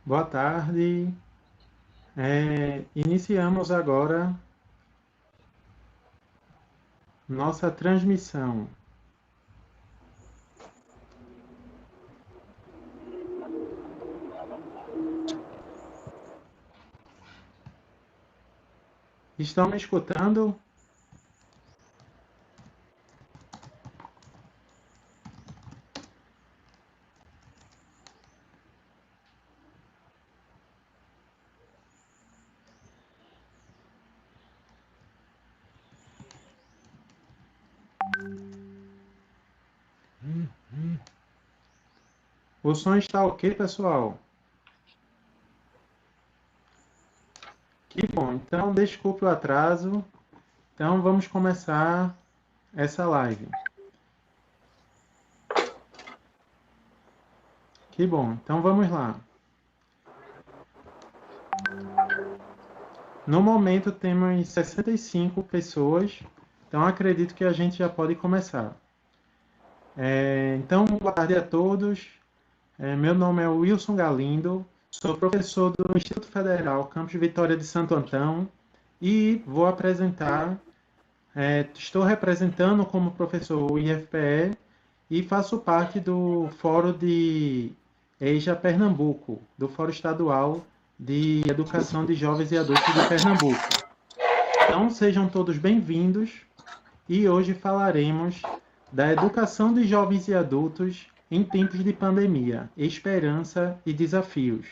Boa tarde. Iniciamos agora nossa transmissão. Estão me escutando? O som está ok, pessoal? Que bom. Então, desculpe o atraso. Então, vamos começar essa live. Que bom. Então, vamos lá. No momento, temos 65 pessoas. Então, acredito que a gente já pode começar. Então, boa tarde a todos. Meu nome é Wilson Galindo, sou professor do Instituto Federal Campus Vitória de Santo Antão e vou apresentar, estou representando como professor o IFPE e faço parte do Fórum de EJA Pernambuco, do Fórum Estadual de Educação de Jovens e Adultos de Pernambuco. Então sejam todos bem-vindos e hoje falaremos da educação de jovens e adultos em tempos de pandemia, esperança e desafios.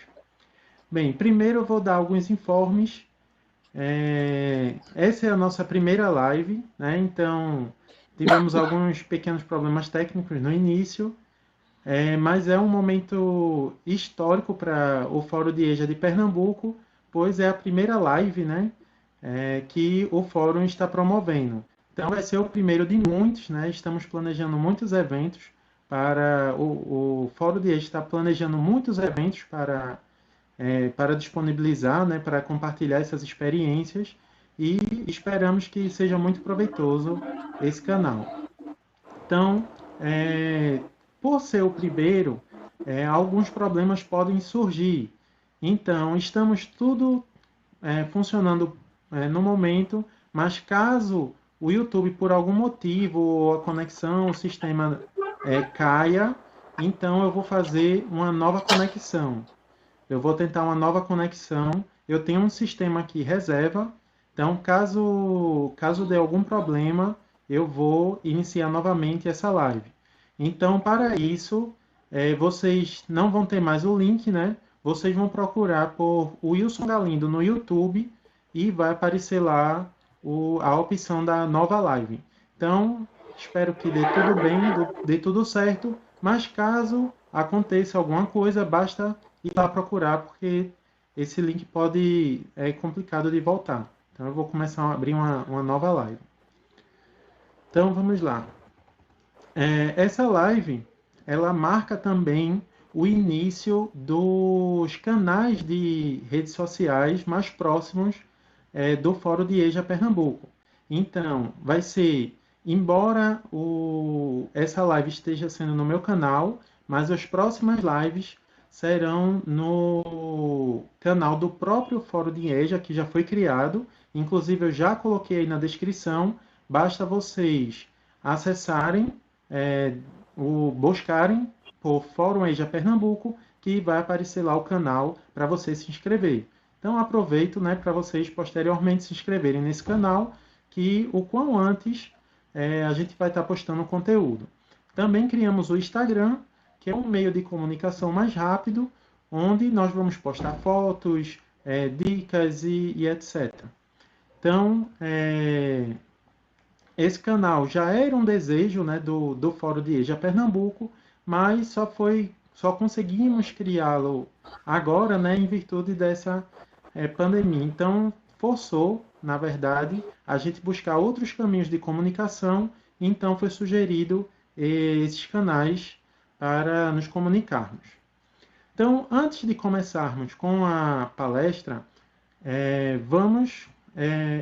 Bem, primeiro eu vou dar alguns informes. Essa é a nossa primeira live, né? Então tivemos alguns pequenos problemas técnicos no início, mas é um momento histórico para o Fórum de EJA de Pernambuco, pois é a primeira live, né, que o Fórum está promovendo. Então vai ser o primeiro de muitos, né? Estamos planejando muitos eventos para o Fórum de EJA está planejando muitos eventos para disponibilizar, né, para compartilhar essas experiências e esperamos que seja muito proveitoso esse canal. Então, por ser o primeiro, alguns problemas podem surgir. Então, estamos tudo funcionando no momento, mas caso o YouTube, por algum motivo, ou a conexão, o sistema caia, então eu vou fazer uma nova conexão. Eu vou tentar uma nova conexão. Eu tenho um sistema aqui reserva. Então, caso dê algum problema, eu vou iniciar novamente essa live. Então, para isso, vocês não vão ter mais o link, né? Vocês vão procurar por Wilson Galindo no YouTube e vai aparecer lá a opção da nova live. Então, espero que dê tudo bem, dê tudo certo. Mas caso aconteça alguma coisa, basta ir lá procurar, porque esse link é complicado de voltar. Então eu vou começar a abrir uma nova live. Então vamos lá. Essa live, ela marca também o início dos canais de redes sociais mais próximos do Fórum de EJA Pernambuco. Então, vai ser, embora essa live esteja sendo no meu canal, mas as próximas lives serão no canal do próprio Fórum de EJA, que já foi criado. Inclusive, eu já coloquei aí na descrição. Basta vocês acessarem, buscarem por Fórum EJA Pernambuco, que vai aparecer lá o canal para você se inscrever. Então aproveito, né, para vocês posteriormente se inscreverem nesse canal, que o quão antes a gente vai estar postando conteúdo. Também criamos o Instagram, que é um meio de comunicação mais rápido, onde nós vamos postar fotos, dicas e etc. Então, esse canal já era um desejo, né, do Fórum de EJA Pernambuco, mas só conseguimos criá-lo agora, né, em virtude dessa pandemia. Então, forçou, na verdade, a gente buscar outros caminhos de comunicação, então foi sugerido esses canais para nos comunicarmos. Então, antes de começarmos com a palestra,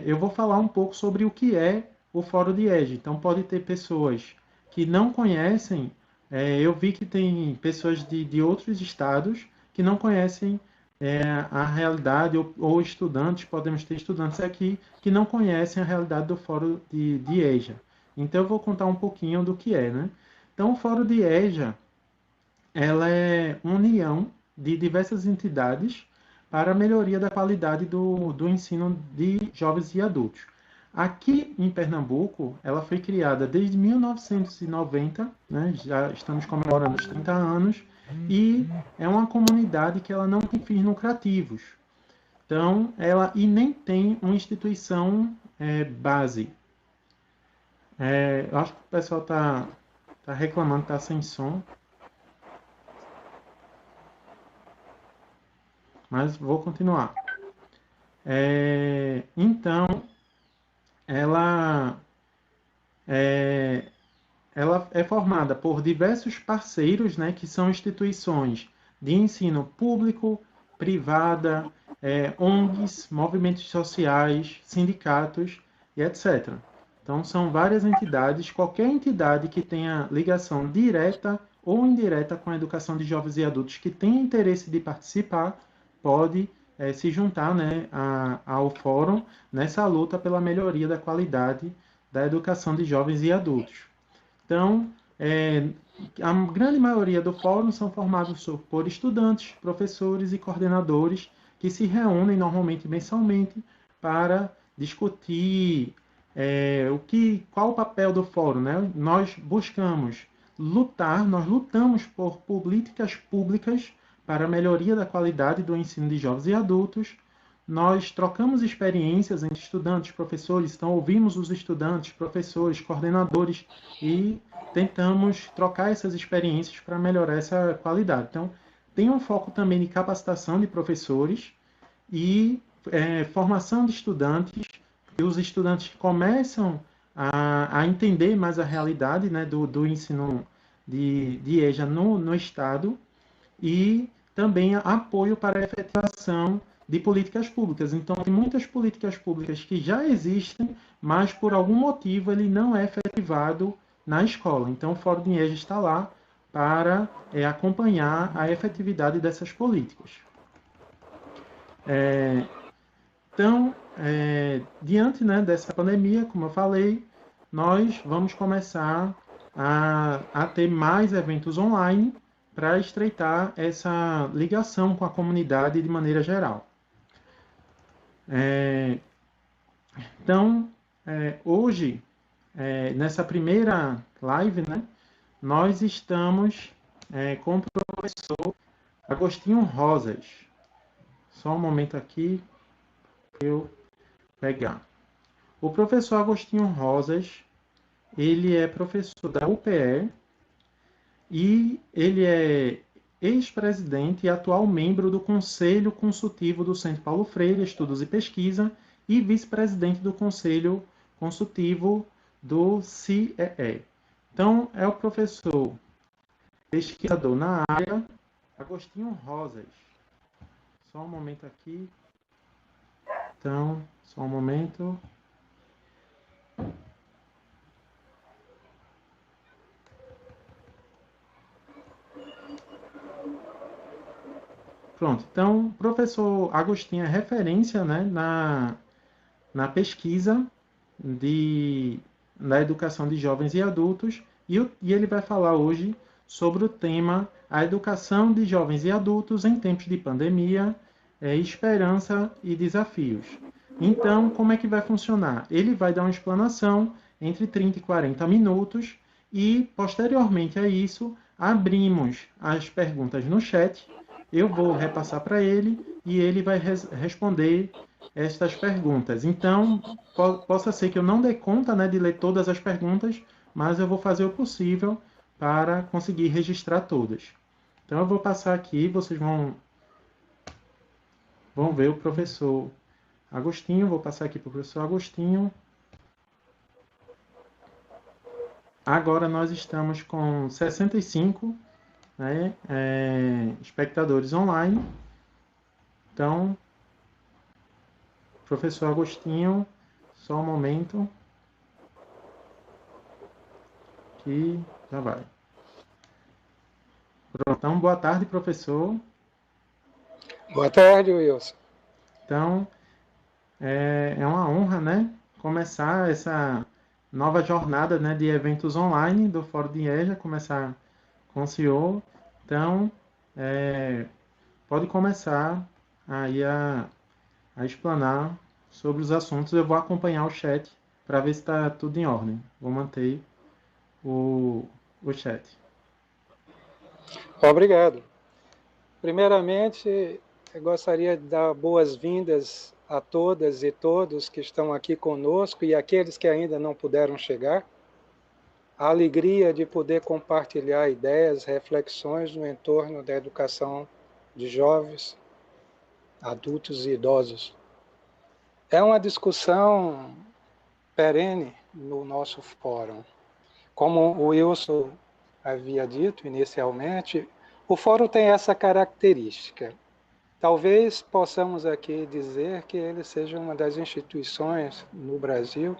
eu vou falar um pouco sobre o que é o Fórum de EJA. Então, pode ter pessoas que não conhecem, eu vi que tem pessoas de outros estados que não conhecem a realidade, ou estudantes, podemos ter estudantes aqui que não conhecem a realidade do Fórum de EJA. Então, eu vou contar um pouquinho do que é, né? Então, o Fórum de EJA, ela é uma união de diversas entidades para a melhoria da qualidade do ensino de jovens e adultos. Aqui em Pernambuco, ela foi criada desde 1990, né? Já estamos comemorando os 30 anos, e é uma comunidade que ela não tem fins lucrativos. Então, ela e nem tem uma instituição base. Eu acho que o pessoal tá reclamando que está sem som, mas vou continuar. Então, ela é, ela é formada por diversos parceiros, né, que são instituições de ensino público, privada, ONGs, movimentos sociais, sindicatos e etc. Então, são várias entidades, qualquer entidade que tenha ligação direta ou indireta com a educação de jovens e adultos que tenha interesse de participar, pode se juntar, né, ao fórum nessa luta pela melhoria da qualidade da educação de jovens e adultos. Então, a grande maioria do fórum são formados por estudantes, professores e coordenadores que se reúnem normalmente mensalmente para discutir qual o papel do fórum, né? Nós buscamos nós lutamos por políticas públicas para a melhoria da qualidade do ensino de jovens e adultos. Nós trocamos experiências entre estudantes, professores, então ouvimos os estudantes, professores, coordenadores e tentamos trocar essas experiências para melhorar essa qualidade. Então, tem um foco também de capacitação de professores e formação de estudantes, e os estudantes começam a entender mais a realidade, né, do ensino de EJA no Estado, e também apoio para a efetivação de políticas públicas. Então, tem muitas políticas públicas que já existem, mas por algum motivo ele não é efetivado na escola. Então, o Fórum de EJA está lá para acompanhar a efetividade dessas políticas. Então, diante, né, dessa pandemia, como eu falei, nós vamos começar a ter mais eventos online para estreitar essa ligação com a comunidade de maneira geral. Então, hoje, nessa primeira live, né, nós estamos com o professor Agostinho Rosas. Só um momento aqui para eu pegar. O professor Agostinho Rosas, ele é professor da UPE e ele é ex-presidente e atual membro do Conselho Consultivo do Centro Paulo Freire, Estudos e Pesquisa, e vice-presidente do Conselho Consultivo do CIEE. Então, é o professor pesquisador na área, Agostinho Rosas. Só um momento aqui. Então, só um momento. Pronto. Então, o professor Agostinho é referência, né, na pesquisa na educação de jovens e adultos, e ele vai falar hoje sobre o tema a educação de jovens e adultos em tempos de pandemia, esperança e desafios. Então, como é que vai funcionar? Ele vai dar uma explanação entre 30 e 40 minutos e, posteriormente a isso, abrimos as perguntas no chat. Eu vou repassar para ele e ele vai responder estas perguntas. Então, possa ser que eu não dê conta, né, de ler todas as perguntas, mas eu vou fazer o possível para conseguir registrar todas. Então, eu vou passar aqui, vocês vão ver o professor Agostinho. Vou passar aqui para o professor Agostinho. Agora nós estamos com 65, né, espectadores online. Então, professor Agostinho, só um momento que já vai. Pronto, então, boa tarde, professor. Boa tarde, Wilson. Então, é uma honra, né, começar essa nova jornada, né, de eventos online do Fórum de IEJA, começar com o senhor. Então, é, pode começar aí a explanar sobre os assuntos. Eu vou acompanhar o chat para ver se está tudo em ordem. Vou manter o, o chat. Obrigado. Primeiramente, eu gostaria de dar boas-vindas a todas e todos que estão aqui conosco e aqueles que ainda não puderam chegar. A alegria de poder compartilhar ideias, reflexões no entorno da educação de jovens, adultos e idosos. É uma discussão perene no nosso fórum. Como o Wilson havia dito inicialmente, o fórum tem essa característica. Talvez possamos aqui dizer que ele seja uma das instituições no Brasil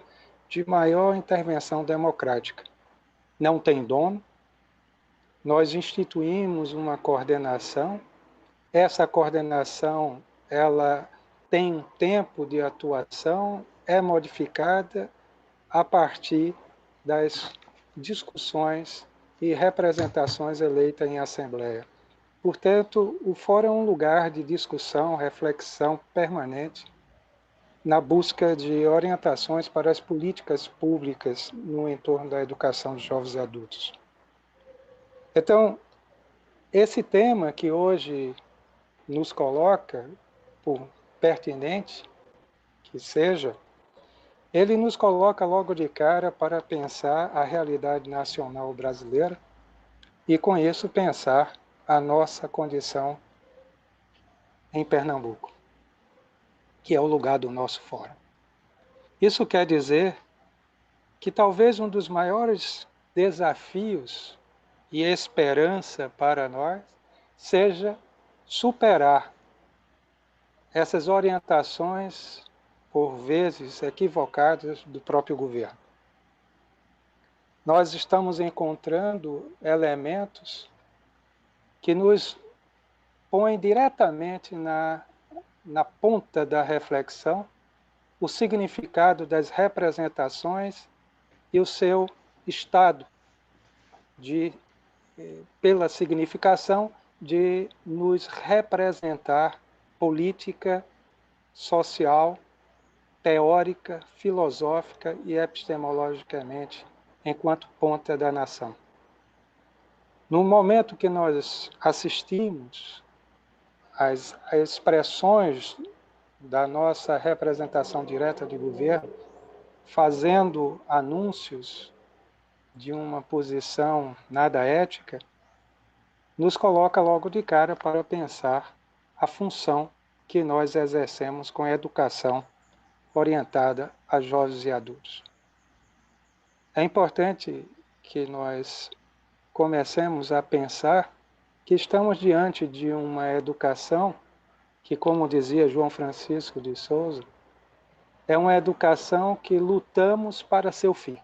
de maior intervenção democrática. Não tem dono, nós instituímos uma coordenação, essa coordenação ela tem um tempo de atuação, é modificada a partir das discussões e representações eleitas em assembleia. Portanto, o fórum é um lugar de discussão, reflexão permanente na busca de orientações para as políticas públicas no entorno da educação de jovens e adultos. Então, esse tema que hoje nos coloca, por pertinente que seja, ele nos coloca logo de cara para pensar a realidade nacional brasileira e, com isso, pensar a nossa condição em Pernambuco, que é o lugar do nosso fórum. Isso quer dizer que talvez um dos maiores desafios e esperança para nós seja superar essas orientações, por vezes equivocadas, do próprio governo. Nós estamos encontrando elementos que nos põem diretamente na ponta da reflexão o significado das representações e o seu estado pela significação de nos representar política, social, teórica, filosófica e epistemologicamente enquanto ponta da nação. No momento que nós assistimos às expressões da nossa representação direta de governo fazendo anúncios de uma posição nada ética, nos coloca logo de cara para pensar a função que nós exercemos com a educação orientada a jovens e adultos. É importante que nós comecemos a pensar que estamos diante de uma educação que, como dizia João Francisco de Souza, é uma educação que lutamos para seu fim.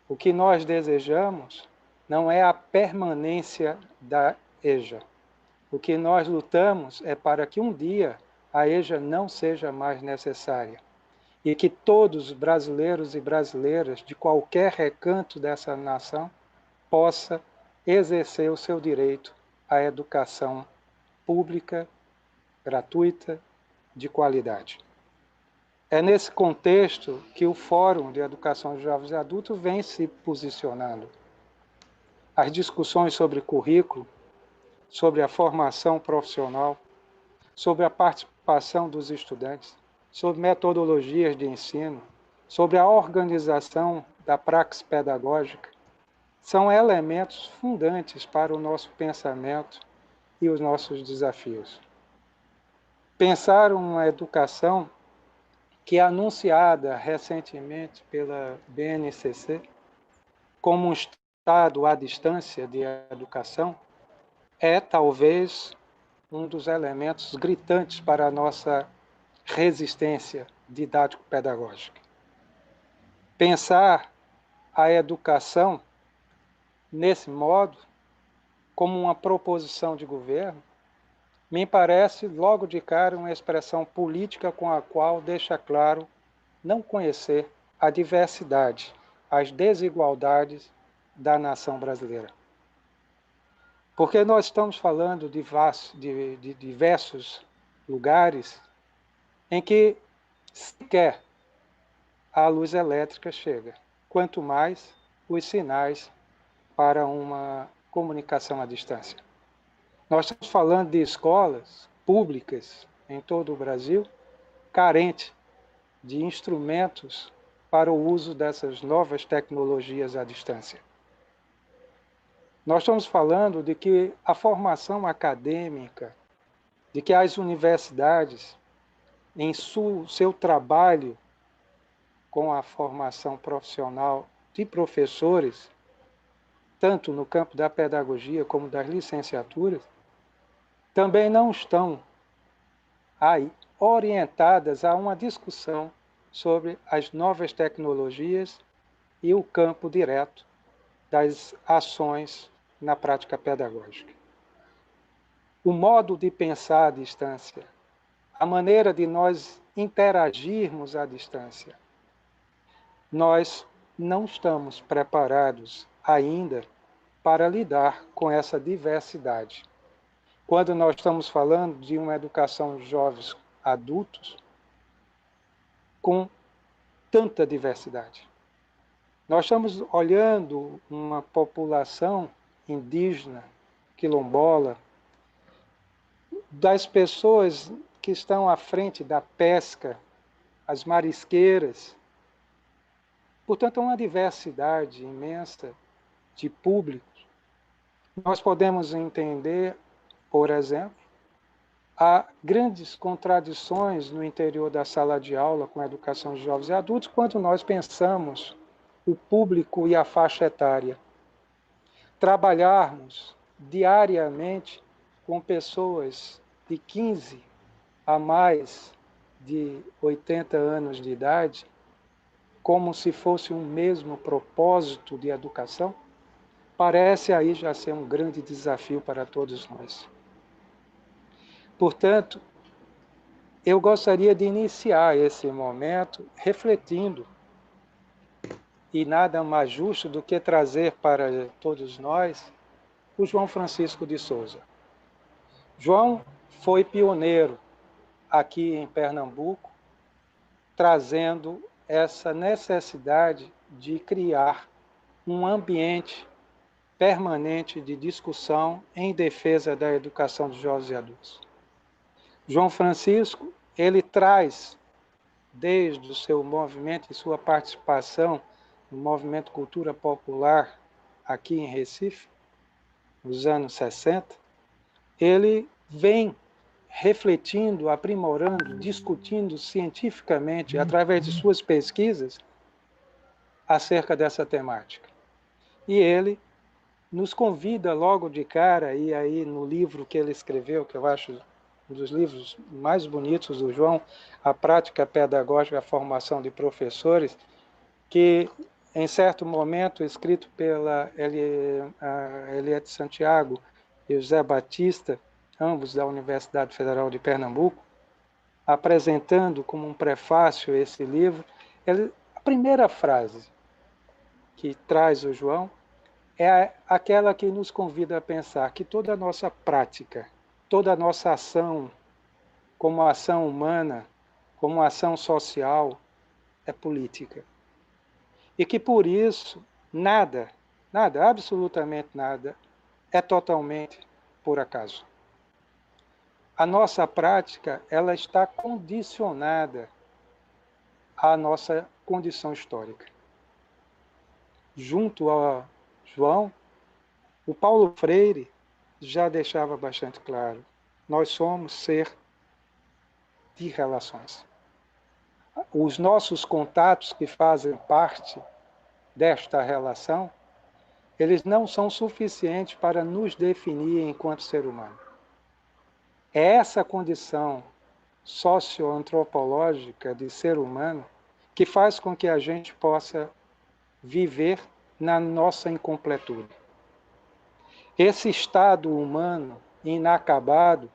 O que nós desejamos não é a permanência da EJA. O que nós lutamos é para que um dia a EJA não seja mais necessária e que todos os brasileiros e brasileiras de qualquer recanto dessa nação possa exercer o seu direito à educação pública, gratuita, de qualidade. É nesse contexto que o Fórum de Educação de Jovens e Adultos vem se posicionando. As discussões sobre currículo, sobre a formação profissional, sobre a participação dos estudantes, sobre metodologias de ensino, sobre a organização da praxis pedagógica, são elementos fundantes para o nosso pensamento e os nossos desafios. Pensar uma educação que é anunciada recentemente pela BNCC como um estado à distância de educação, é talvez um dos elementos gritantes para a nossa resistência didático-pedagógica. Pensar a educação nesse modo, como uma proposição de governo, me parece, logo de cara, uma expressão política com a qual deixa claro não conhecer a diversidade, as desigualdades da nação brasileira. Porque nós estamos falando de diversos lugares em que sequer a luz elétrica chega, quanto mais os sinais para uma comunicação à distância. Nós estamos falando de escolas públicas em todo o Brasil carentes de instrumentos para o uso dessas novas tecnologias à distância. Nós estamos falando de que a formação acadêmica, de que as universidades, em seu trabalho com a formação profissional de professores, tanto no campo da pedagogia como das licenciaturas, também não estão aí orientadas a uma discussão sobre as novas tecnologias e o campo direto das ações na prática pedagógica. O modo de pensar à distância, a maneira de nós interagirmos à distância, nós não estamos preparados ainda para lidar com essa diversidade. Quando nós estamos falando de uma educação de jovens adultos com tanta diversidade. Nós estamos olhando uma população indígena, quilombola, das pessoas que estão à frente da pesca, as marisqueiras. Portanto, é uma diversidade imensa de públicos. Nós podemos entender, por exemplo, há grandes contradições no interior da sala de aula com a educação de jovens e adultos quando nós pensamos o público e a faixa etária. Trabalharmos diariamente com pessoas de 15 a mais de 80 anos de idade, como se fosse um mesmo propósito de educação, parece aí já ser um grande desafio para todos nós. Portanto, eu gostaria de iniciar esse momento refletindo, e nada mais justo do que trazer para todos nós o João Francisco de Souza. João foi pioneiro aqui em Pernambuco, trazendo essa necessidade de criar um ambiente permanente de discussão em defesa da educação de jovens e adultos. João Francisco, ele traz, desde o seu movimento e sua participação no movimento Cultura Popular aqui em Recife, nos anos 60, ele vem refletindo, aprimorando, discutindo cientificamente, através de suas pesquisas, acerca dessa temática. E ele nos convida logo de cara, e aí no livro que ele escreveu, que eu acho um dos livros mais bonitos do João, A Prática Pedagógica, a Formação de Professores, que em certo momento, escrito pela Eliette Santiago e José Batista, ambos da Universidade Federal de Pernambuco, apresentando como um prefácio esse livro, a primeira frase que traz o João é aquela que nos convida a pensar que toda a nossa prática, toda a nossa ação, como ação humana, como ação social, é política. E que por isso, nada, absolutamente nada, é totalmente por acaso. A nossa prática, ela está condicionada à nossa condição histórica. Junto a João, o Paulo Freire já deixava bastante claro: nós somos ser de relações. Os nossos contatos que fazem parte desta relação, eles não são suficientes para nos definir enquanto ser humano. É essa condição socioantropológica de ser humano que faz com que a gente possa viver na nossa incompletude. Esse estado humano inacabado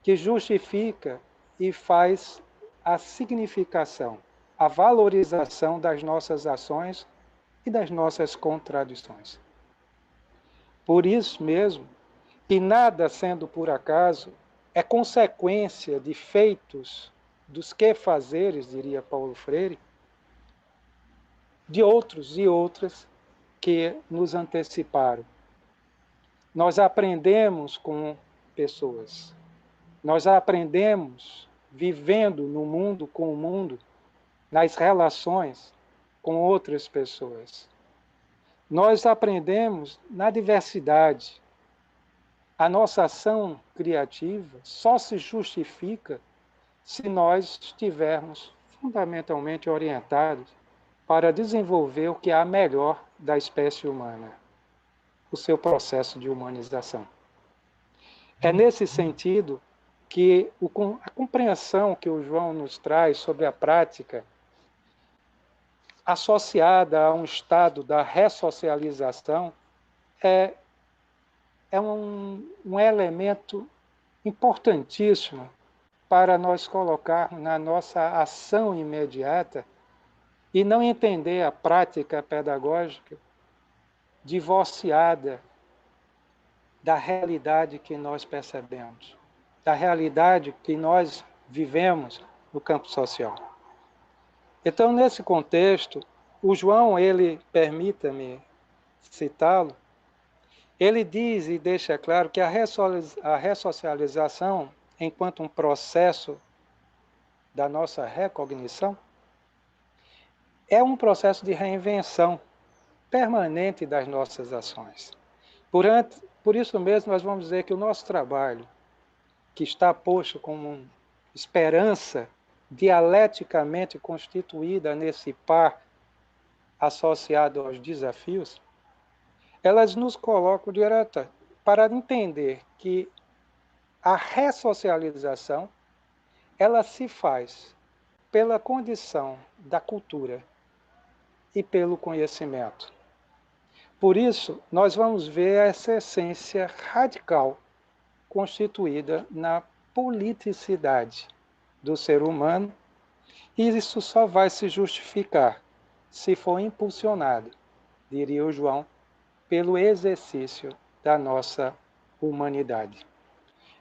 que justifica e faz a significação, a valorização das nossas ações e das nossas contradições. Por isso mesmo, que nada sendo por acaso é consequência de feitos dos quefazeres, diria Paulo Freire, de outros e outras que nos anteciparam. Nós aprendemos com pessoas, nós aprendemos vivendo no mundo, com o mundo, nas relações com outras pessoas. Nós aprendemos na diversidade. A nossa ação criativa só se justifica se nós estivermos fundamentalmente orientados para desenvolver o que há melhor da espécie humana, o seu processo de humanização. É nesse sentido que a compreensão que o João nos traz sobre a prática associada a um estado da ressocialização é um elemento importantíssimo para nós colocarmos na nossa ação imediata e não entender a prática pedagógica divorciada da realidade que nós percebemos, da realidade que nós vivemos no campo social. Então, nesse contexto, o João, permita-me citá-lo, ele diz e deixa claro que a ressocialização, enquanto um processo da nossa recognição, é um processo de reinvenção permanente das nossas ações. Por isso mesmo, nós vamos dizer que o nosso trabalho, que está posto como esperança dialeticamente constituída nesse par associado aos desafios, elas nos colocam direta para entender que a ressocialização ela se faz pela condição da cultura e pelo conhecimento. Por isso, nós vamos ver essa essência radical constituída na politicidade do ser humano, e isso só vai se justificar se for impulsionado, diria o João, pelo exercício da nossa humanidade.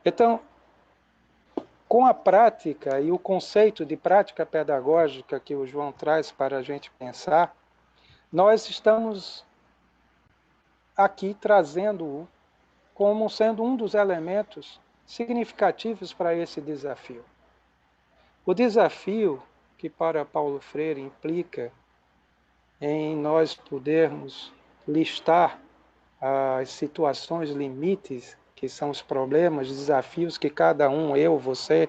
Então, com a prática e o conceito de prática pedagógica que o João traz para a gente pensar, nós estamos aqui trazendo-o como sendo um dos elementos significativos para esse desafio. O desafio que para Paulo Freire implica em nós podermos listar as situações limites, que são os problemas, desafios que cada um, eu, você,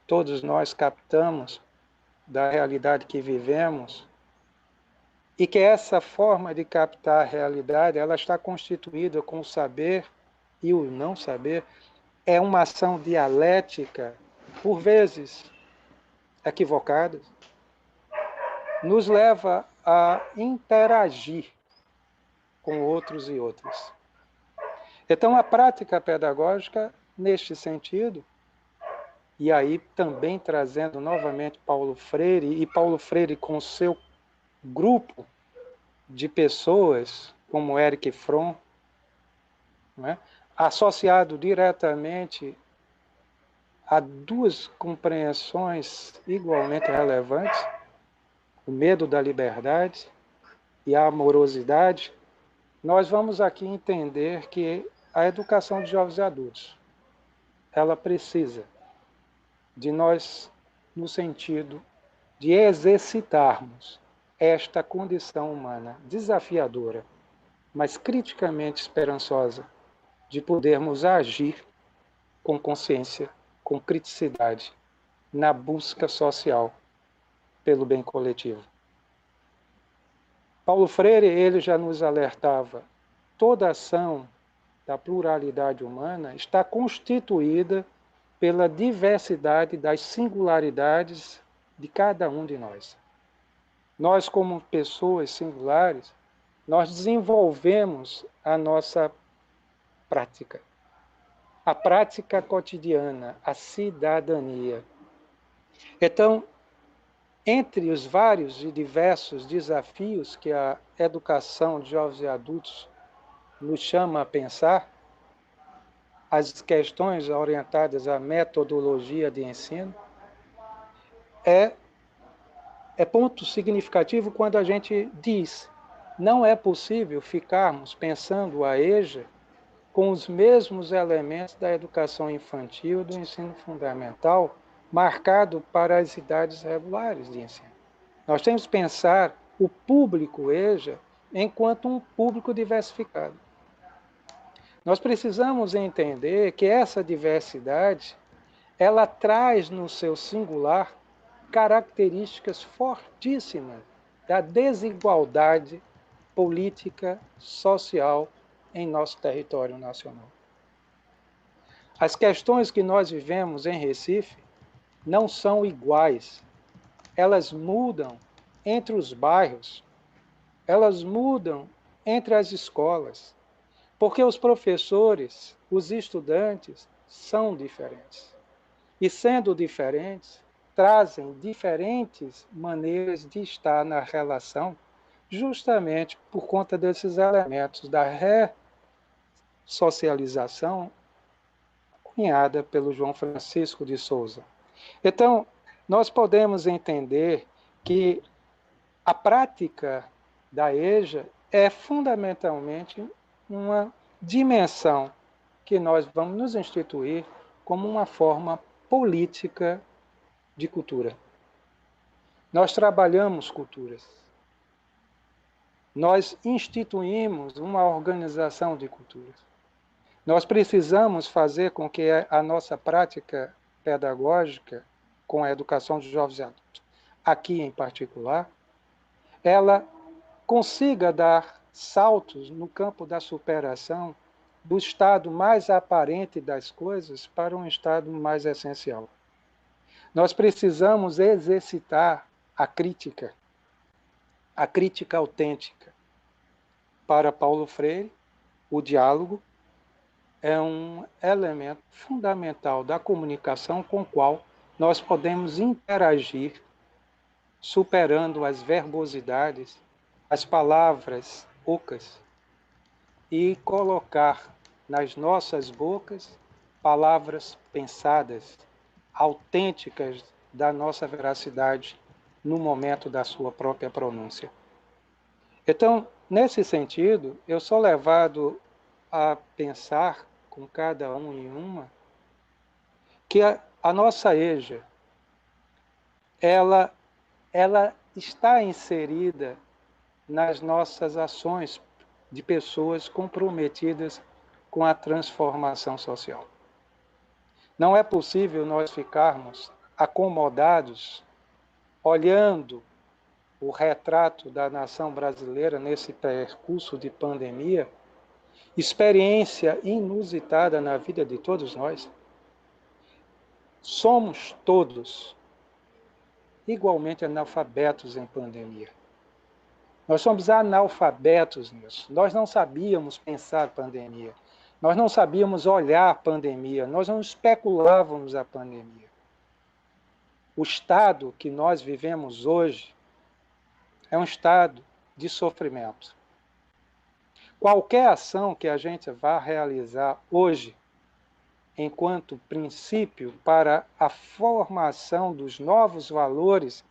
todos nós captamos da realidade que vivemos, e que essa forma de captar a realidade, ela está constituída com o saber e o não saber, é uma ação dialética, por vezes equivocada, nos leva a interagir com outros e outras. Então, a prática pedagógica, neste sentido, e aí também trazendo novamente Paulo Freire, e Paulo Freire com o seu grupo de pessoas, como Erich Fromm, né, associado diretamente a duas compreensões igualmente relevantes, o medo da liberdade e a amorosidade, nós vamos aqui entender que a educação de jovens e adultos, ela precisa de nós no sentido de exercitarmos esta condição humana desafiadora, mas criticamente esperançosa, de podermos agir com consciência, com criticidade, na busca social pelo bem coletivo. Paulo Freire, ele já nos alertava, toda ação da pluralidade humana está constituída pela diversidade das singularidades de cada um de nós. Nós, como pessoas singulares, nós desenvolvemos a nossa prática. a prática cotidiana, a cidadania. Então, entre os vários e diversos desafios que a educação de jovens e adultos nos chama a pensar, as questões orientadas à metodologia de ensino, é ponto significativo quando a gente diz: não é possível ficarmos pensando a EJA com os mesmos elementos da educação infantil e do ensino fundamental, marcado para as idades regulares de ensino. Nós temos que pensar o público EJA enquanto um público diversificado. Nós precisamos entender que essa diversidade, ela traz no seu singular características fortíssimas da desigualdade política, social em nosso território nacional. As questões que nós vivemos em Recife não são iguais. Elas mudam entre os bairros, elas mudam entre as escolas, porque os professores, os estudantes são diferentes. E sendo diferentes, trazem diferentes maneiras de estar na relação, justamente por conta desses elementos da ressocialização cunhada pelo João Francisco de Souza. Então, nós podemos entender que a prática da EJA é fundamentalmente uma dimensão que nós vamos nos instituir como uma forma política de cultura. Nós trabalhamos culturas. Nós instituímos uma organização de culturas. Nós precisamos fazer com que a nossa prática pedagógica com a educação de jovens e adultos, aqui em particular, ela consiga dar saltos no campo da superação do estado mais aparente das coisas para um estado mais essencial. Nós precisamos exercitar a crítica autêntica. Para Paulo Freire, o diálogo é um elemento fundamental da comunicação com o qual nós podemos interagir, superando as verbosidades, as palavras ocas, e colocar nas nossas bocas palavras pensadas, autênticas da nossa veracidade no momento da sua própria pronúncia. Então, nesse sentido, eu sou levado a pensar com cada um em uma que a nossa EJA, ela está inserida nas nossas ações de pessoas comprometidas com a transformação social. Não é possível nós ficarmos acomodados olhando o retrato da nação brasileira nesse percurso de pandemia, experiência inusitada na vida de todos nós. Somos todos igualmente analfabetos em pandemia. Nós somos analfabetos nisso. Nós não sabíamos pensar pandemia. Nós não sabíamos olhar a pandemia. Nós não especulávamos a pandemia. O estado que nós vivemos hoje é um estado de sofrimento. Qualquer ação que a gente vá realizar hoje, enquanto princípio para a formação dos novos valores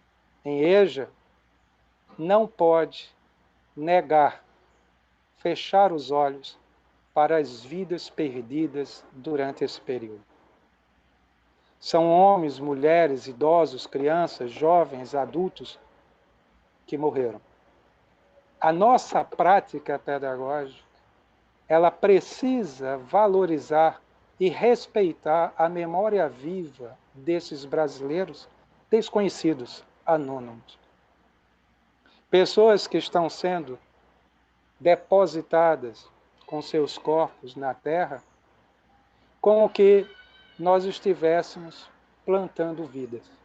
em EJA, não pode negar, fechar os olhos para as vidas perdidas durante esse período. São homens, mulheres, idosos, crianças, jovens, adultos que morreram. A nossa prática pedagógica, ela precisa valorizar e respeitar a memória viva desses brasileiros desconhecidos, anônimos. Pessoas que estão sendo depositadas com seus corpos na terra, como que nós estivéssemos plantando vidas.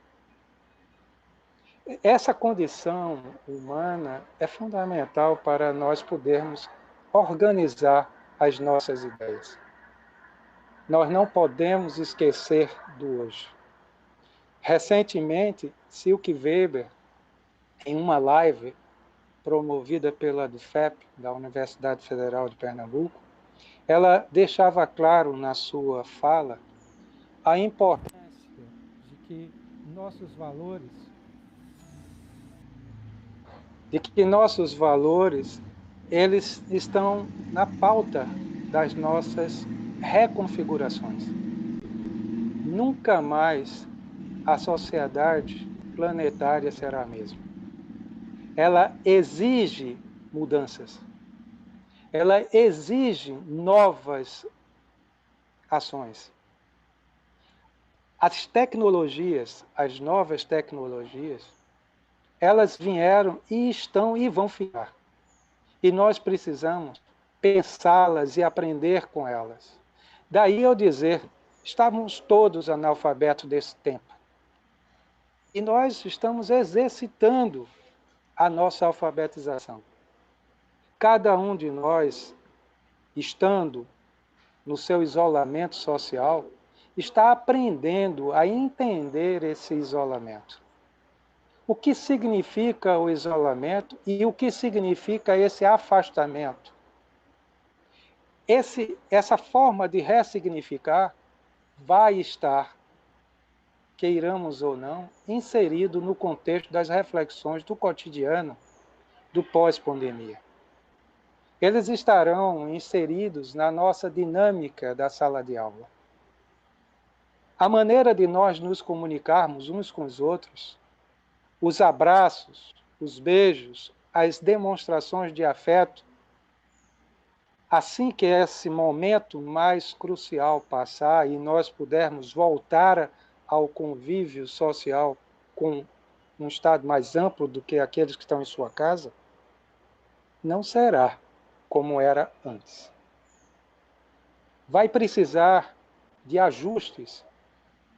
Essa condição humana é fundamental para nós podermos organizar as nossas ideias. nós não podemos esquecer do hoje. Recentemente, Silke Weber, em uma live promovida pela DUFEP, da Universidade Federal de Pernambuco, ela deixava claro na sua fala a importância de que nossos valores eles estão na pauta das nossas reconfigurações. Nunca mais a sociedade planetária será a mesma. Ela exige mudanças. Ela exige novas ações. As tecnologias, as novas tecnologias, elas vieram e estão e vão ficar. E nós precisamos pensá-las e aprender com elas. Daí eu dizer, estávamos todos analfabetos desse tempo. E nós estamos exercitando a nossa alfabetização. Cada um de nós, estando no seu isolamento social, está aprendendo a entender esse isolamento. O que significa o isolamento e o que significa esse afastamento? Essa forma de ressignificar vai estar, queiramos ou não, inserido no contexto das reflexões do cotidiano do pós-pandemia. Eles estarão inseridos na nossa dinâmica da sala de aula. A maneira de nós nos comunicarmos uns com os outros, os abraços, os beijos, as demonstrações de afeto, assim que esse momento mais crucial passar e nós pudermos voltar ao convívio social com um estado mais amplo do que aqueles que estão em sua casa, não será como era antes. Vai precisar de ajustes,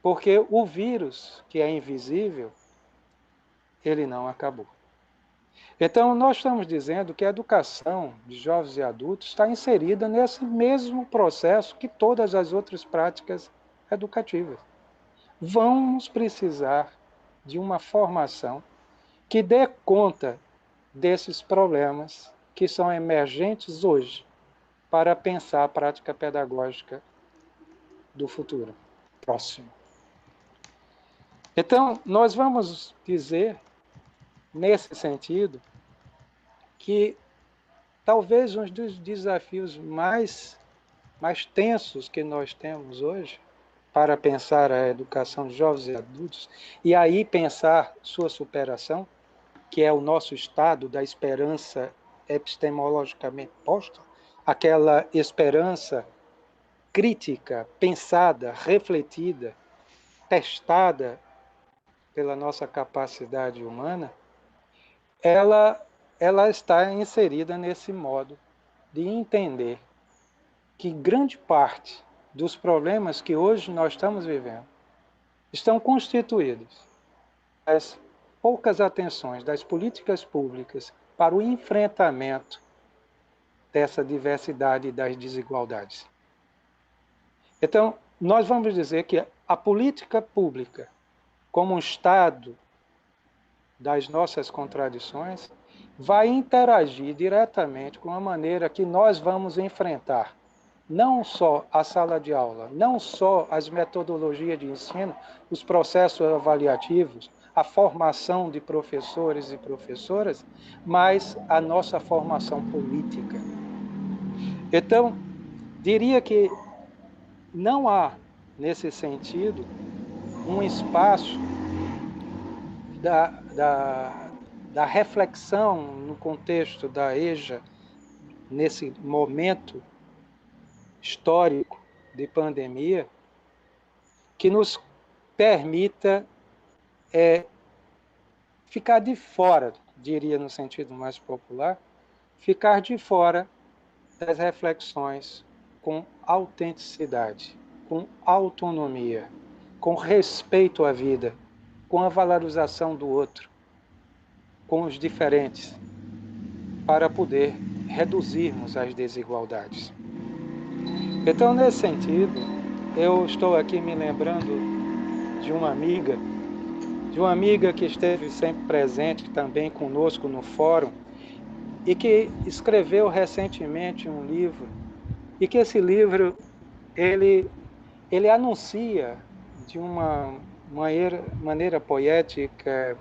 porque o vírus, que é invisível, ele não acabou. Então, nós estamos dizendo que a educação de jovens e adultos está inserida nesse mesmo processo que todas as outras práticas educativas. Vamos precisar de uma formação que dê conta desses problemas que são emergentes hoje para pensar a prática pedagógica do futuro próximo. Então, nós vamos dizer, nesse sentido, que talvez um dos desafios mais tensos que nós temos hoje para pensar a educação de jovens e adultos, e aí pensar sua superação, que é o nosso estado da esperança epistemologicamente posta, aquela esperança crítica, pensada, refletida, testada pela nossa capacidade humana, ela está inserida nesse modo de entender que grande parte dos problemas que hoje nós estamos vivendo estão constituídos das poucas atenções das políticas públicas para o enfrentamento dessa diversidade e das desigualdades. Então, nós vamos dizer que a política pública, como um estado das nossas contradições, vai interagir diretamente com a maneira que nós vamos enfrentar não só a sala de aula, não só as metodologias de ensino, os processos avaliativos, a formação de professores e professoras, mas a nossa formação política. Então, diria que não há, nesse sentido, um espaço da reflexão no contexto da EJA, nesse momento histórico de pandemia, que nos permita ficar de fora, diria no sentido mais popular, ficar de fora das reflexões com autenticidade, com autonomia, com respeito à vida, com a valorização do outro, com os diferentes, para poder reduzirmos as desigualdades. Então, nesse sentido, eu estou aqui me lembrando de uma amiga que esteve sempre presente também conosco no fórum e que escreveu recentemente um livro, e que esse livro ele anuncia de uma maneira poética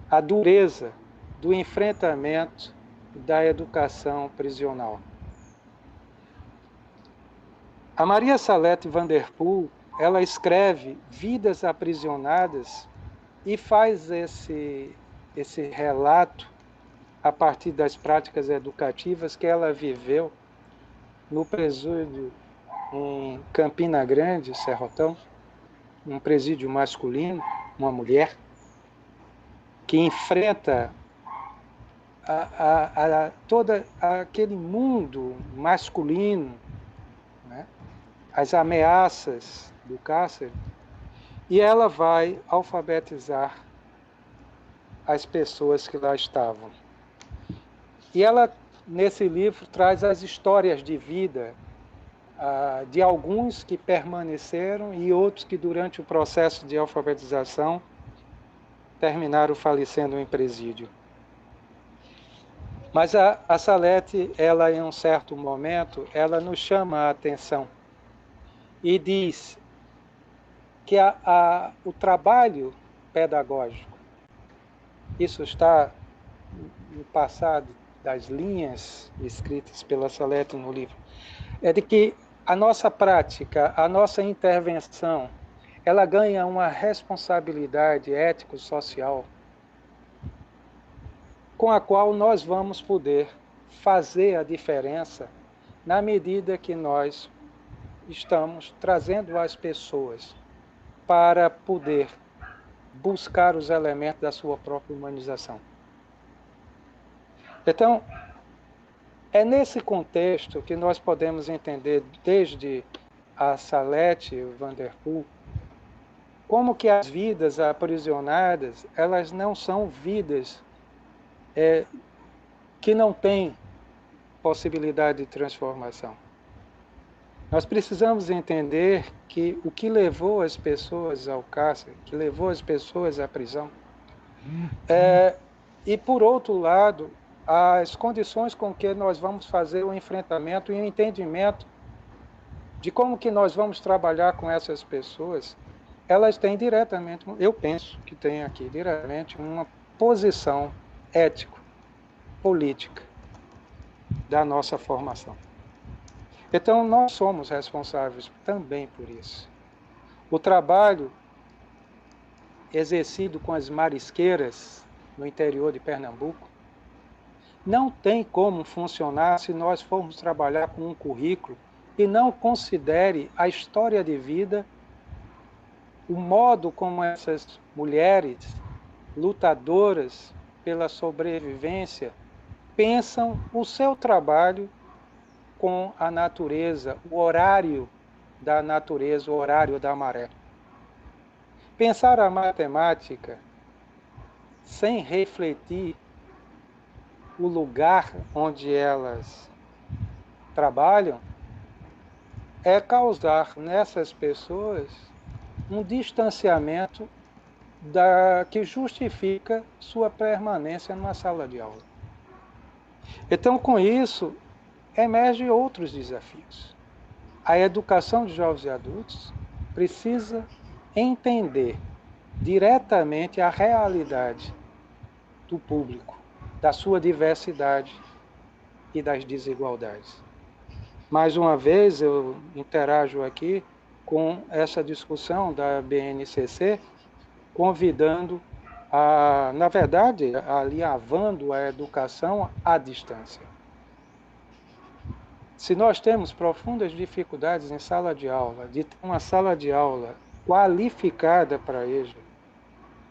a dureza do enfrentamento da educação prisional. A Maria Salete van der Poel, ela escreve Vidas Aprisionadas e faz esse relato a partir das práticas educativas que ela viveu no presídio em Campina Grande, Serrotão, um presídio masculino, uma mulher, que enfrenta todo aquele mundo masculino, né? As ameaças do cárcere, e ela vai alfabetizar as pessoas que lá estavam. E ela, nesse livro, traz as histórias de vida de alguns que permaneceram e outros que, durante o processo de alfabetização, terminaram falecendo em presídio. Mas a Salete, ela, em um certo momento, ela nos chama a atenção e diz que o trabalho pedagógico, isso está no passado das linhas escritas pela Salete no livro, é de que a nossa prática, a nossa intervenção, ela ganha uma responsabilidade ético-social com a qual nós vamos poder fazer a diferença na medida que nós estamos trazendo as pessoas para poder buscar os elementos da sua própria humanização. Então, é nesse contexto que nós podemos entender, desde a Salete van der Poel, como que as vidas aprisionadas, elas não são vidas que não têm possibilidade de transformação. Nós precisamos entender que o que levou as pessoas ao cárcere, que levou as pessoas à prisão, e, por outro lado, as condições com que nós vamos fazer o enfrentamento e o entendimento de como que nós vamos trabalhar com essas pessoas, elas têm diretamente, eu penso que tem aqui diretamente uma posição ético-política da nossa formação. Então, nós somos responsáveis também por isso. O trabalho exercido com as marisqueiras no interior de Pernambuco não tem como funcionar se nós formos trabalhar com um currículo que não considere a história de vida, o modo como essas mulheres lutadoras pela sobrevivência pensam o seu trabalho com a natureza, o horário da natureza, o horário da maré. Pensar a matemática sem refletir o lugar onde elas trabalham é causar nessas pessoas um distanciamento que justifica sua permanência numa sala de aula. Então, com isso, emergem outros desafios. A educação de jovens e adultos precisa entender diretamente a realidade do público, da sua diversidade e das desigualdades. Mais uma vez, eu interajo aqui com essa discussão da BNCC, convidando, na verdade, alinhavando a educação à distância. Se nós temos profundas dificuldades em sala de aula, de ter uma sala de aula qualificada para isso,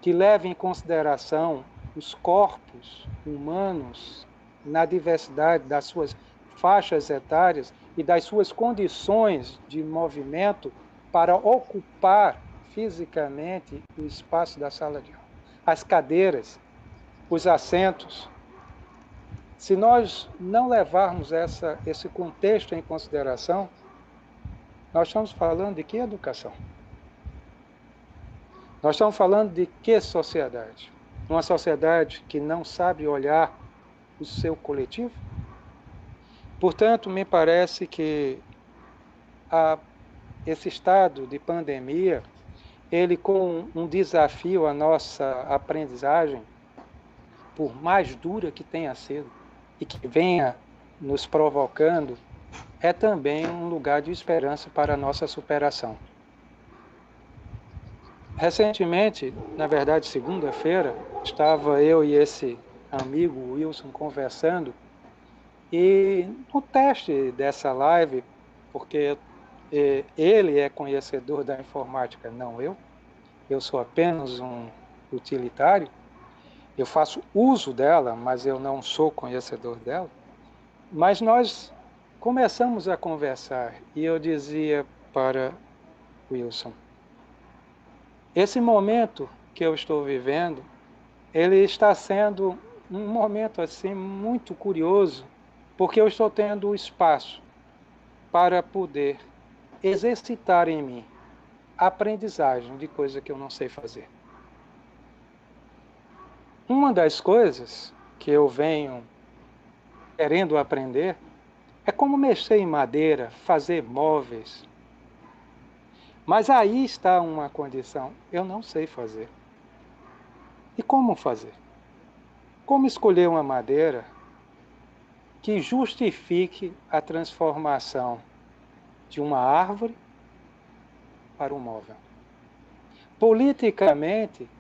que leve em consideração os corpos humanos na diversidade das suas faixas etárias e das suas condições de movimento para ocupar fisicamente o espaço da sala de aula, as cadeiras, os assentos. Se nós não levarmos esse contexto em consideração, Nós estamos falando de que educação? Nós estamos falando de que sociedade? Uma sociedade que não sabe olhar o seu coletivo? Portanto, me parece que esse estado de pandemia, ele com um desafio à nossa aprendizagem, por mais dura que tenha sido, e que venha nos provocando, é também um lugar de esperança para a nossa superação. Recentemente, na verdade, segunda-feira, estava eu e esse amigo Wilson conversando, e no teste dessa live, porque ele é conhecedor da informática, não eu sou apenas um utilitário, eu faço uso dela, mas eu não sou conhecedor dela. Mas nós começamos a conversar e eu dizia para Wilson, esse momento que eu estou vivendo, ele está sendo um momento assim muito curioso, porque eu estou tendo espaço para poder exercitar em mim a aprendizagem de coisa que eu não sei fazer. Uma das coisas que eu venho querendo aprender é como mexer em madeira, fazer móveis. Mas aí está uma condição, eu não sei fazer. E como fazer? Como escolher uma madeira que justifique a transformação de uma árvore para um móvel? Politicamente,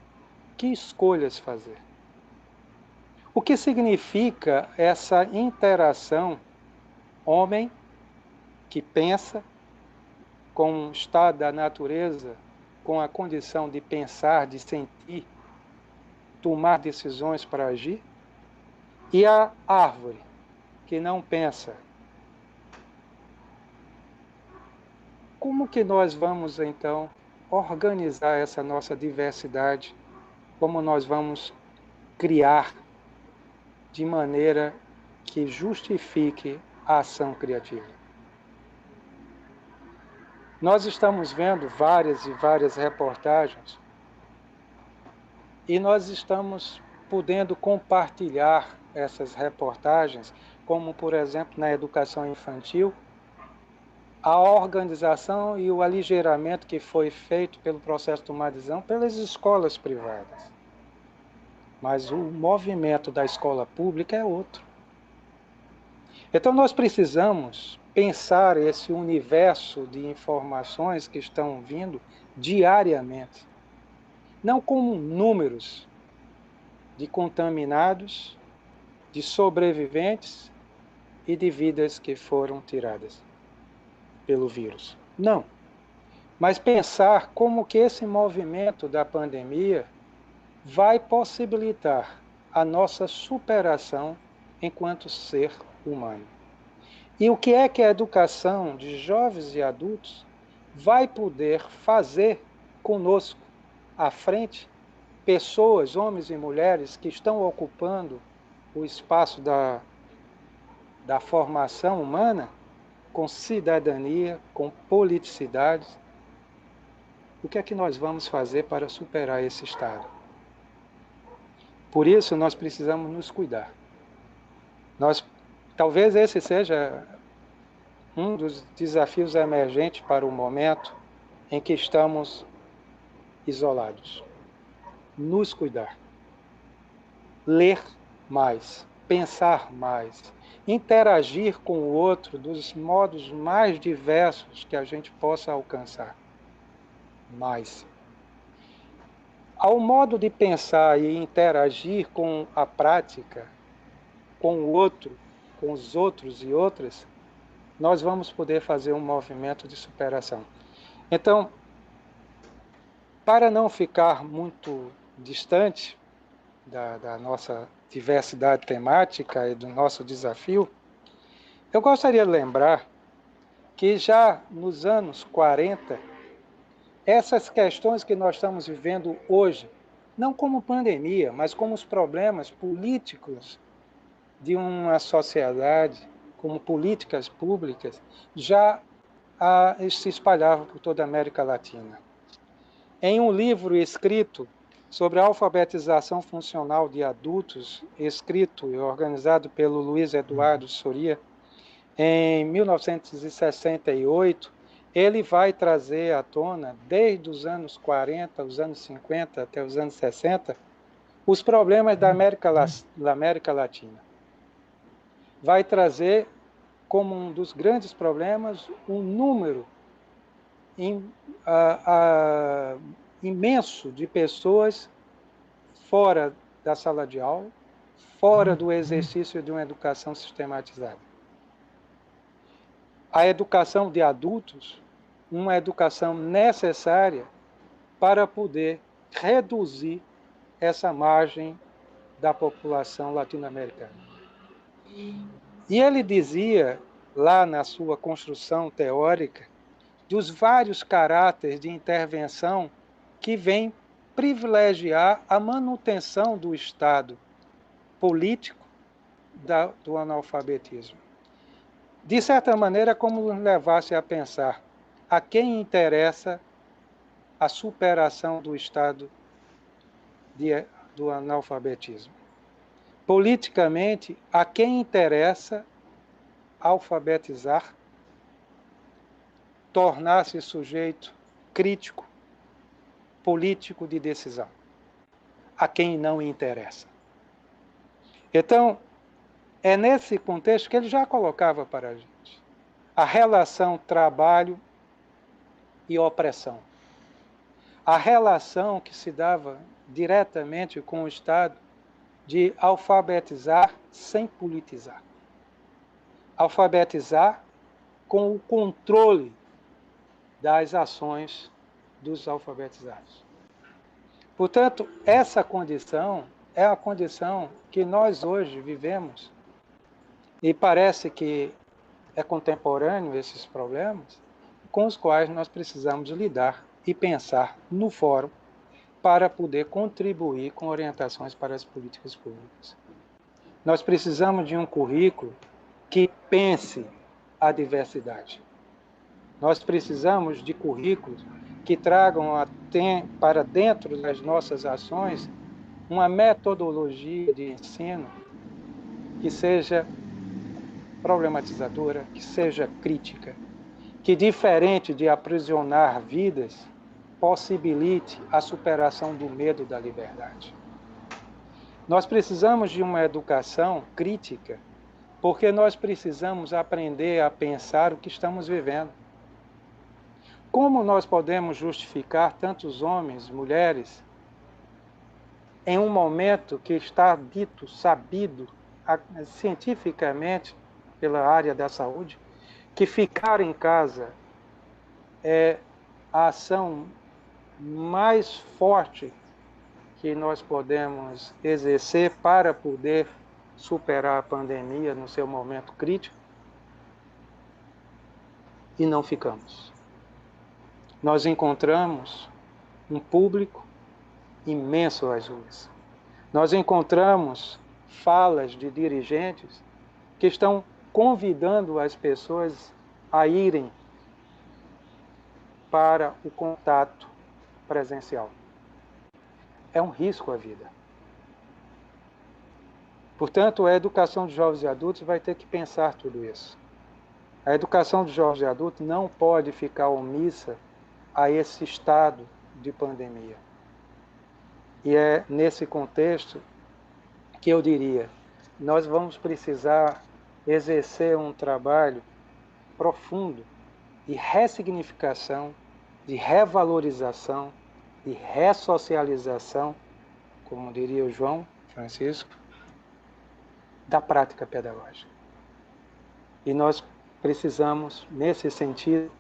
que escolhas fazer? O que significa essa interação homem que pensa com o estado da natureza, com a condição de pensar, de sentir, tomar decisões para agir, e a árvore que não pensa? Como que nós vamos, então, organizar essa nossa diversidade? Como nós vamos criar de maneira que justifique a ação criativa? Nós estamos vendo várias e várias reportagens e nós estamos podendo compartilhar essas reportagens, como, por exemplo, na educação infantil, a organização e o aligeiramento que foi feito pelo processo de uma adesão pelas escolas privadas. Mas o movimento da escola pública é outro. Então nós precisamos pensar esse universo de informações que estão vindo diariamente, não como números de contaminados, de sobreviventes e de vidas que foram tiradas pelo vírus. Não. Mas pensar como que esse movimento da pandemia vai possibilitar a nossa superação enquanto ser humano. E o que é que a educação de jovens e adultos vai poder fazer conosco à frente, pessoas, homens e mulheres que estão ocupando o espaço da formação humana com cidadania, com politicidade. O que é que nós vamos fazer para superar esse estado? Por isso, nós precisamos nos cuidar. Talvez esse seja um dos desafios emergentes para o momento em que estamos isolados. Nos cuidar. Ler mais, pensar mais, interagir com o outro dos modos mais diversos que a gente possa alcançar. Mais. Ao modo de pensar e interagir com a prática, com o outro, com os outros e outras, nós vamos poder fazer um movimento de superação. Então, para não ficar muito distante da nossa diversidade temática e do nosso desafio, eu gostaria de lembrar que já nos anos 40, essas questões que nós estamos vivendo hoje, não como pandemia, mas como os problemas políticos de uma sociedade, como políticas públicas, já se espalhava por toda a América Latina. Em um livro escrito sobre a alfabetização funcional de adultos, escrito e organizado pelo Luiz Eduardo Soria, em 1968, ele vai trazer à tona, desde os anos 40, os anos 50 até os anos 60, os problemas da América Latina. Vai trazer como um dos grandes problemas um número imenso de pessoas fora da sala de aula, fora do exercício de uma educação sistematizada. A educação de adultos, uma educação necessária para poder reduzir essa margem da população latino-americana. E ele dizia, lá na sua construção teórica, dos vários caráteres de intervenção que vêm privilegiar a manutenção do Estado político do analfabetismo. De certa maneira, como nos levasse a pensar a quem interessa a superação do estado do analfabetismo. Politicamente, a quem interessa alfabetizar, tornar-se sujeito crítico, político de decisão. A quem não interessa. Então, é nesse contexto que ele já colocava para a gente a relação trabalho e opressão. A relação que se dava diretamente com o Estado de alfabetizar sem politizar. Alfabetizar com o controle das ações dos alfabetizados. Portanto, essa condição é a condição que nós hoje vivemos e parece que é contemporâneo esses problemas com os quais nós precisamos lidar e pensar no fórum para poder contribuir com orientações para as políticas públicas. Nós precisamos de um currículo que pense a diversidade. Nós precisamos de currículos que tragam para dentro das nossas ações uma metodologia de ensino que seja problematizadora, que seja crítica, que, diferente de aprisionar vidas, possibilite a superação do medo da liberdade. Nós precisamos de uma educação crítica, porque nós precisamos aprender a pensar o que estamos vivendo. Como nós podemos justificar tantos homens, mulheres, em um momento que está dito, sabido, cientificamente, pela área da saúde, que ficar em casa é a ação mais forte que nós podemos exercer para poder superar a pandemia no seu momento crítico, e não ficamos. Nós encontramos um público imenso às ruas. Nós encontramos falas de dirigentes que estão convidando as pessoas a irem para o contato presencial. É um risco à vida. Portanto, a educação de jovens e adultos vai ter que pensar tudo isso. A educação de jovens e adultos não pode ficar omissa a esse estado de pandemia. E é nesse contexto que eu diria, nós vamos precisar exercer um trabalho profundo de ressignificação, de revalorização, de ressocialização, como diria o João Francisco, da prática pedagógica. E nós precisamos, nesse sentido,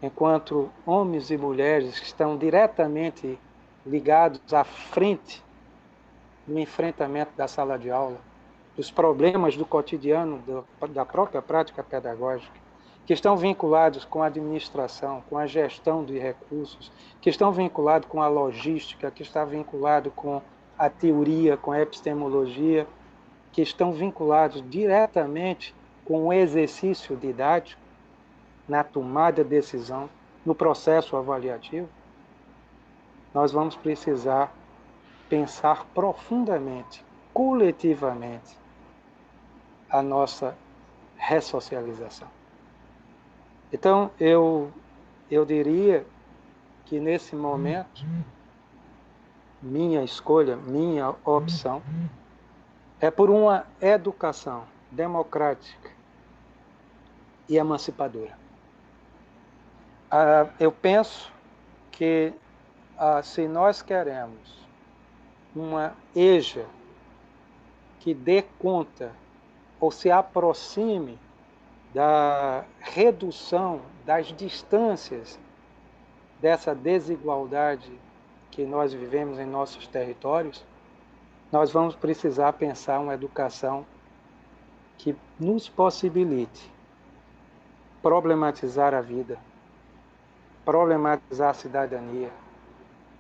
enquanto homens e mulheres que estão diretamente ligados à frente no enfrentamento da sala de aula, dos problemas do cotidiano, da própria prática pedagógica, que estão vinculados com a administração, com a gestão de recursos, que estão vinculados com a logística, que está vinculado com a teoria, com a epistemologia, que estão vinculados diretamente com o exercício didático, na tomada de decisão, no processo avaliativo, nós vamos precisar pensar profundamente, coletivamente, a nossa ressocialização. Então, eu diria que nesse momento, minha escolha, minha opção, é por uma educação democrática e emancipadora. Eu penso que se nós queremos uma EJA que dê conta ou se aproxime da redução das distâncias dessa desigualdade que nós vivemos em nossos territórios, nós vamos precisar pensar uma educação que nos possibilite problematizar a vida, problematizar a cidadania,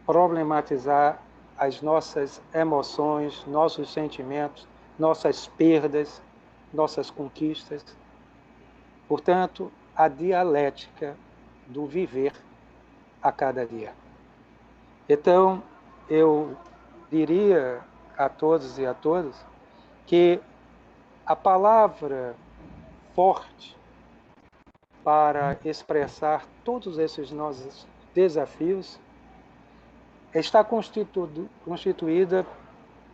problematizar as nossas emoções, nossos sentimentos, nossas perdas, nossas conquistas. Portanto, a dialética do viver a cada dia. Então, eu diria a todos e a todas que a palavra forte para expressar todos esses nossos desafios está constituída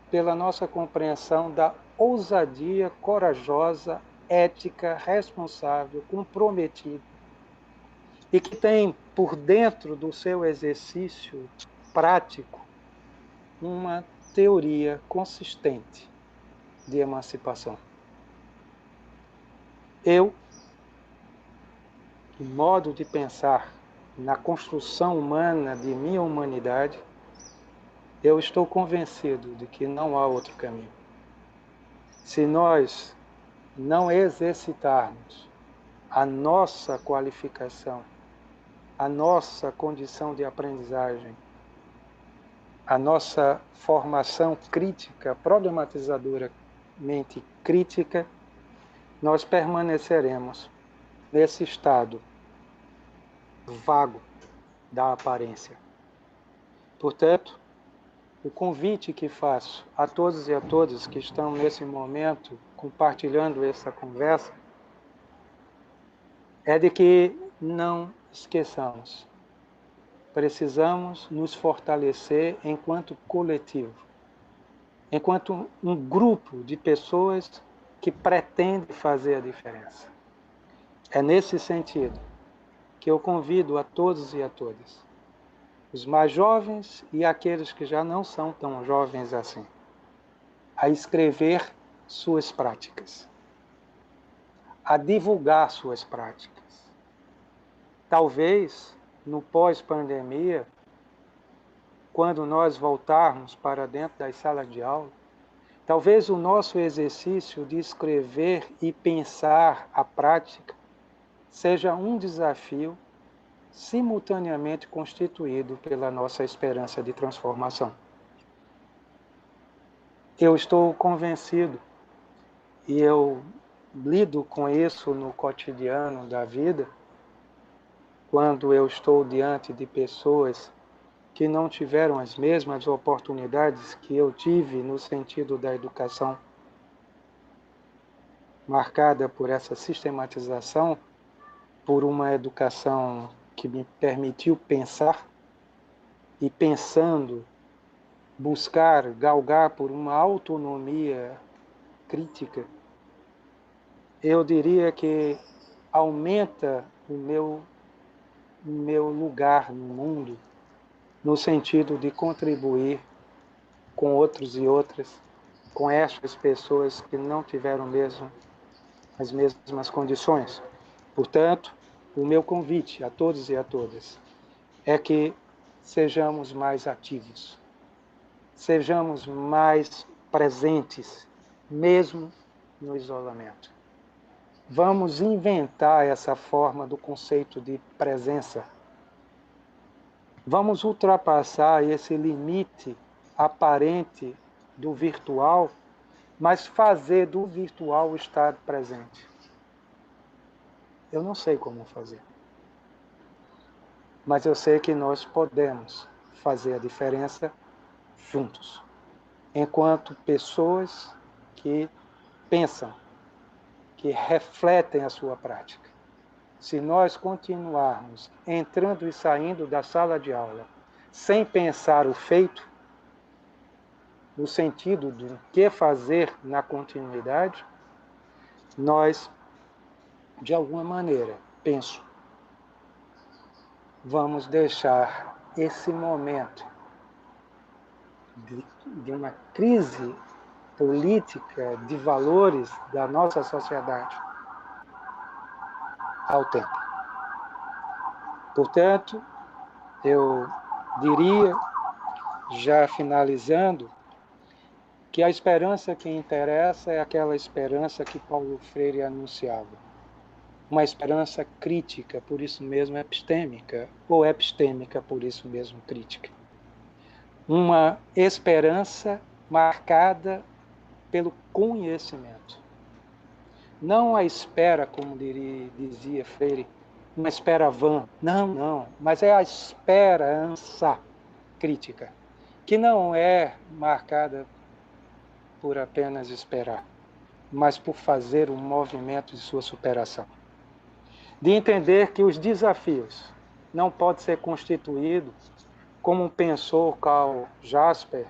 pela nossa compreensão da ousadia corajosa, ética, responsável, comprometida, e que tem por dentro do seu exercício prático uma teoria consistente de emancipação. Eu, em modo de pensar na construção humana de minha humanidade, eu estou convencido de que não há outro caminho. Se nós não exercitarmos a nossa qualificação, a nossa condição de aprendizagem, a nossa formação crítica, problematizadoramente crítica, nós permaneceremos nesse estado vago da aparência. Portanto, o convite que faço a todos e a todas que estão nesse momento compartilhando essa conversa é de que não esqueçamos. Precisamos nos fortalecer enquanto coletivo, enquanto um grupo de pessoas que pretende fazer a diferença. É nesse sentido que eu convido a todos e a todas, os mais jovens e aqueles que já não são tão jovens assim, a escrever suas práticas, a divulgar suas práticas. Talvez, no pós-pandemia, quando nós voltarmos para dentro das salas de aula, talvez o nosso exercício de escrever e pensar a prática seja um desafio simultaneamente constituído pela nossa esperança de transformação. Eu estou convencido, e eu lido com isso no cotidiano da vida, quando eu estou diante de pessoas que não tiveram as mesmas oportunidades que eu tive no sentido da educação, marcada por essa sistematização, por uma educação que me permitiu pensar e, pensando, buscar, galgar por uma autonomia crítica, eu diria que aumenta o meu lugar no mundo, no sentido de contribuir com outros e outras, com estas pessoas que não tiveram mesmo as mesmas condições. Portanto, o meu convite a todos e a todas é que sejamos mais ativos, sejamos mais presentes, mesmo no isolamento. Vamos inventar essa forma do conceito de presença. Vamos ultrapassar esse limite aparente do virtual, mas fazer do virtual o estar presente. Eu não sei como fazer. Mas eu sei que nós podemos fazer a diferença juntos, enquanto pessoas que pensam, que refletem a sua prática. Se nós continuarmos entrando e saindo da sala de aula sem pensar o feito, no sentido do que fazer na continuidade, nós, de alguma maneira, penso, vamos deixar esse momento de uma crise política de valores da nossa sociedade ao tempo. Portanto, eu diria, já finalizando, que a esperança que interessa é aquela esperança que Paulo Freire anunciava. Uma esperança crítica, por isso mesmo epistêmica, ou epistêmica, por isso mesmo crítica. Uma esperança marcada pelo conhecimento. Não a espera, como dizia Freire, uma espera vã. Não, mas é a esperança crítica, que não é marcada por apenas esperar, mas por fazer um movimento de sua superação. De entender que os desafios não podem ser constituídos como pensou Karl Jasper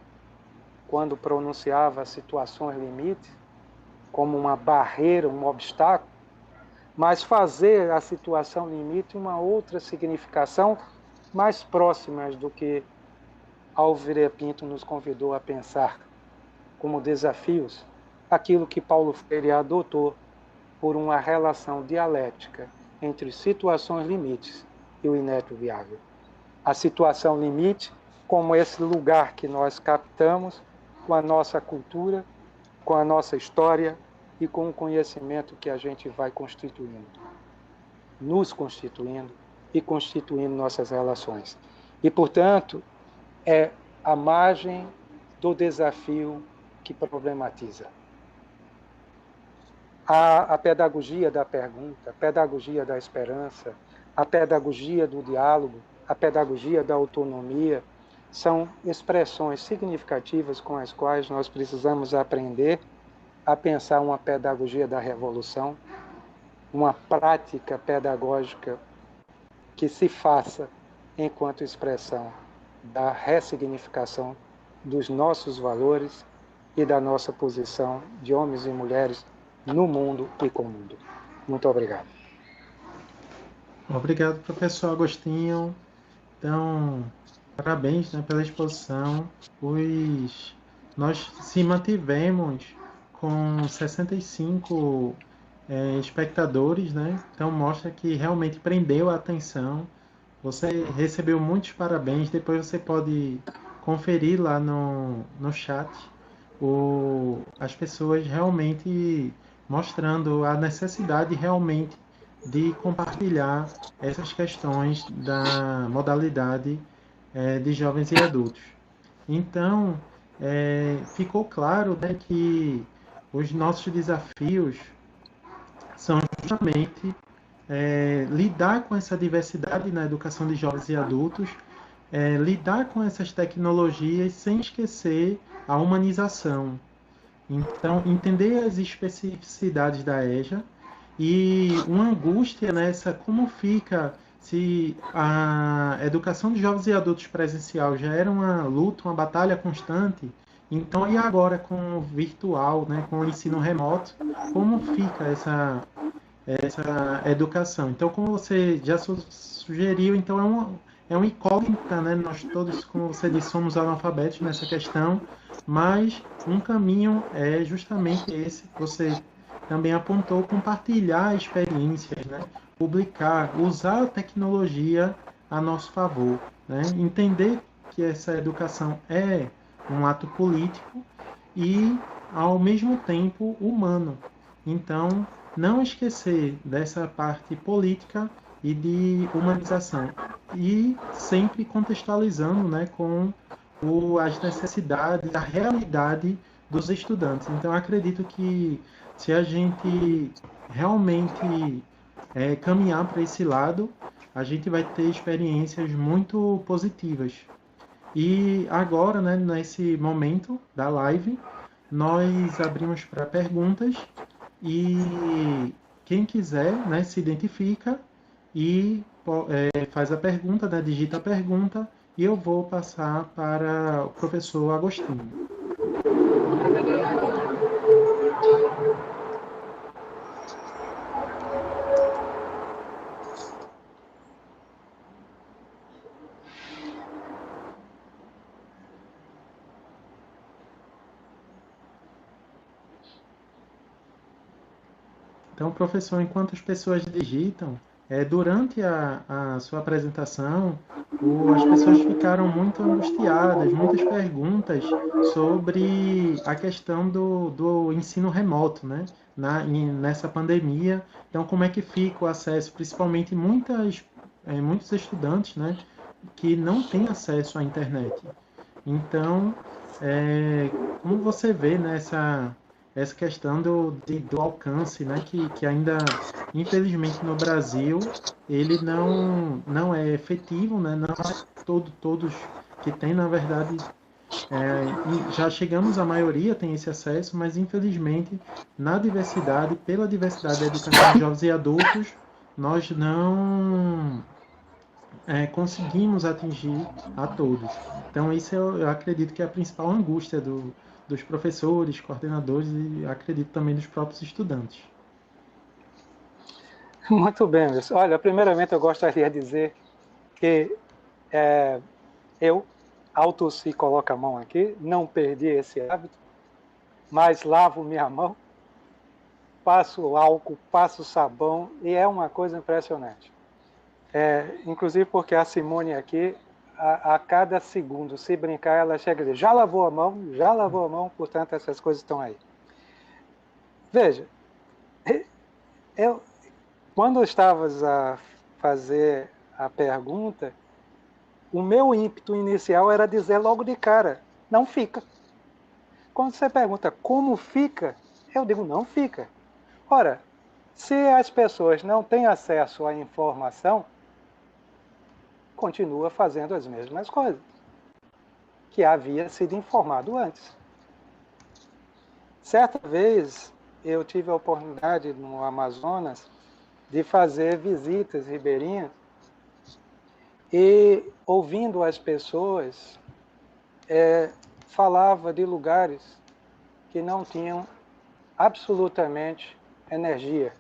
quando pronunciava situações limites, como uma barreira, um obstáculo, mas fazer a situação limite uma outra significação mais próxima do que Álvaro Pinto nos convidou a pensar como desafios, aquilo que Paulo Freire adotou por uma relação dialética entre situações limites e o inédito viável. A situação limite como esse lugar que nós captamos com a nossa cultura, com a nossa história e com o conhecimento que a gente vai constituindo, nos constituindo e constituindo nossas relações. E, portanto, é a margem do desafio que problematiza. A pedagogia da pergunta, a pedagogia da esperança, a pedagogia do diálogo, a pedagogia da autonomia, são expressões significativas com as quais nós precisamos aprender a pensar uma pedagogia da revolução, uma prática pedagógica que se faça enquanto expressão da ressignificação dos nossos valores e da nossa posição de homens e mulheres no mundo e com o mundo. Muito obrigado. Obrigado, professor Agostinho. Então, parabéns, né, pela exposição. Nós se mantivemos com 65 espectadores, né? Então mostra que realmente prendeu a atenção. Você recebeu muitos parabéns. Depois você pode conferir lá no chat as pessoas realmente mostrando a necessidade realmente de compartilhar essas questões da modalidade de jovens e adultos. Então, ficou claro, né, que os nossos desafios são justamente lidar com essa diversidade na educação de jovens e adultos, lidar com essas tecnologias sem esquecer a humanização. Então, entender as especificidades da EJA e uma angústia nessa, como fica se a educação de jovens e adultos presencial já era uma luta, uma batalha constante, então e agora com o virtual, né, com o ensino remoto, como fica essa educação? Então, como você já sugeriu, então é uma incógnita, né? Nós todos, como você disse, somos analfabetos nessa questão, mas um caminho é justamente esse que você também apontou, compartilhar experiências, né? Publicar, usar a tecnologia a nosso favor, né? Entender que essa educação é um ato político e, ao mesmo tempo, humano. Então, não esquecer dessa parte política e de humanização. E sempre contextualizando, né, com as necessidades, a realidade dos estudantes. Então, acredito que se a gente realmente caminhar para esse lado, a gente vai ter experiências muito positivas. E agora, né, nesse momento da live, nós abrimos para perguntas e quem quiser, né, se identifica e faz a pergunta, né, digita a pergunta e eu vou passar para o professor Agostinho. Então, professor, enquanto as pessoas digitam, durante a sua apresentação, as pessoas ficaram muito angustiadas, muitas perguntas sobre a questão do ensino remoto, né? Nessa pandemia. Então, como é que fica o acesso, principalmente muitos estudantes, né, que não têm acesso à internet. Então, como você vê, né, essa questão do alcance, né, que ainda, infelizmente, no Brasil, ele não é efetivo, né, não é todos que têm, na verdade, já chegamos à maioria tem esse acesso, mas infelizmente na diversidade, pela diversidade da educação de jovens e adultos, nós não conseguimos atingir a todos. Então, isso eu acredito que é a principal angústia dos professores, coordenadores e acredito também dos próprios estudantes. Muito bem, Wilson. Olha, primeiramente eu gostaria de dizer que eu, auto-se coloca a mão aqui, não perdi esse hábito, mas lavo minha mão, passo álcool, passo sabão, e é uma coisa impressionante. Inclusive porque a Simone aqui, a cada segundo, se brincar, ela chega a dizer, já lavou a mão, portanto essas coisas estão aí. Veja, quando estavas a fazer a pergunta, o meu ímpeto inicial era dizer logo de cara, não fica. Quando você pergunta como fica, eu digo não fica. Ora, se as pessoas não têm acesso à informação, continua fazendo as mesmas coisas que havia sido informado antes. Certa vez, eu tive a oportunidade no Amazonas de fazer visitas ribeirinhas e, ouvindo as pessoas, falava de lugares que não tinham absolutamente energia.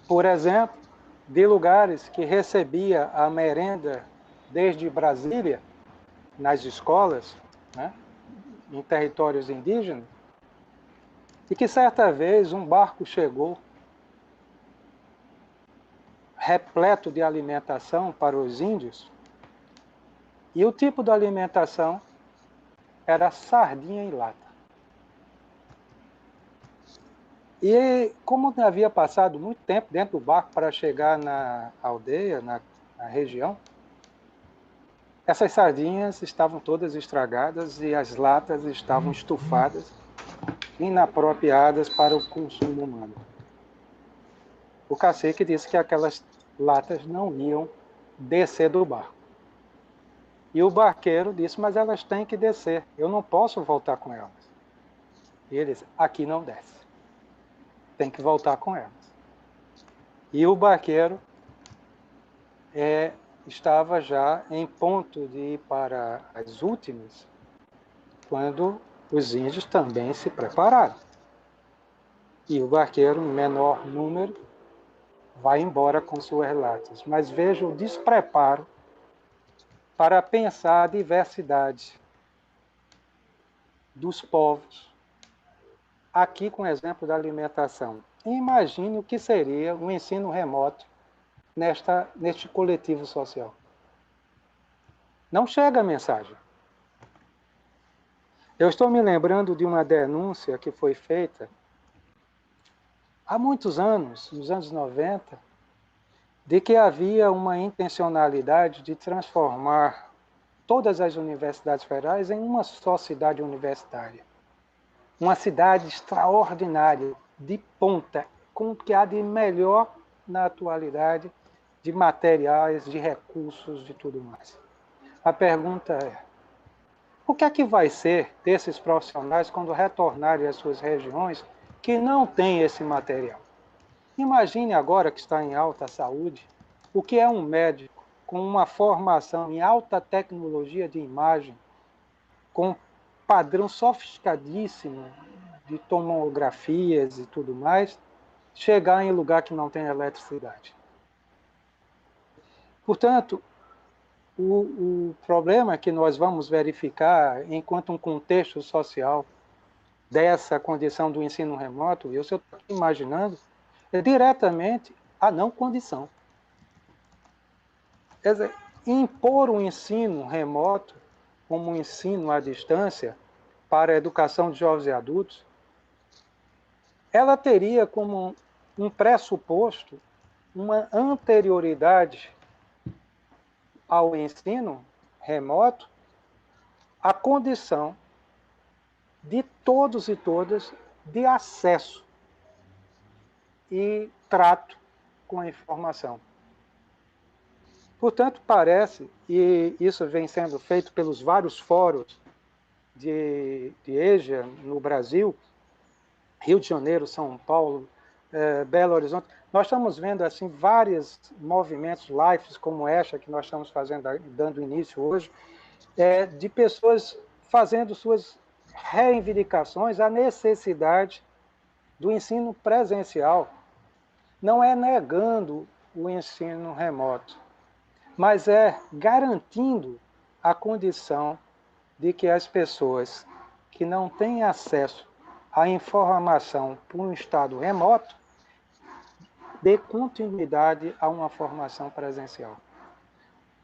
Por exemplo, de lugares que recebia a merenda desde Brasília, nas escolas, né, em territórios indígenas, e que certa vez um barco chegou repleto de alimentação para os índios, e o tipo de alimentação era sardinha em lata. E como havia passado muito tempo dentro do barco para chegar na aldeia, na região, essas sardinhas estavam todas estragadas e as latas estavam estufadas, inapropriadas para o consumo humano. O cacique disse que aquelas latas não iam descer do barco. E o barqueiro disse, mas elas têm que descer, eu não posso voltar com elas. E ele disse, aqui não desce, tem que voltar com elas. E o barqueiro estava já em ponto de ir para as últimas, quando os índios também se prepararam. E o barqueiro, em menor número, vai embora com suas latas. Mas veja o despreparo para pensar a diversidade dos povos. Aqui, com o exemplo da alimentação. Imagine o que seria um ensino remoto neste coletivo social. Não chega a mensagem. Eu estou me lembrando de uma denúncia que foi feita há muitos anos, nos anos 90, de que havia uma intencionalidade de transformar todas as universidades federais em uma só cidade universitária. Uma cidade extraordinária, de ponta, com o que há de melhor na atualidade, de materiais, de recursos, de tudo mais. A pergunta é: o que é que vai ser desses profissionais quando retornarem às suas regiões que não têm esse material? Imagine agora que está em alta saúde, o que é um médico com uma formação em alta tecnologia de imagem, com padrão sofisticadíssimo de tomografias e tudo mais, chegar em lugar que não tem eletricidade. Portanto, o problema que nós vamos verificar enquanto um contexto social dessa condição do ensino remoto, eu estou imaginando, é diretamente a não condição. Quer dizer, impor o ensino remoto como um ensino à distância para a educação de jovens e adultos, ela teria como um pressuposto uma anterioridade ao ensino remoto a condição de todos e todas de acesso e trato com a informação. Portanto, parece, e isso vem sendo feito pelos vários fóruns de EJA no Brasil, Rio de Janeiro, São Paulo, Belo Horizonte, nós estamos vendo assim vários movimentos, lives como esta que nós estamos fazendo, dando início hoje, de pessoas fazendo suas reivindicações à necessidade do ensino presencial. Não é negando o ensino remoto, mas é garantindo a condição de que as pessoas que não têm acesso à informação por um estado remoto dê continuidade a uma formação presencial.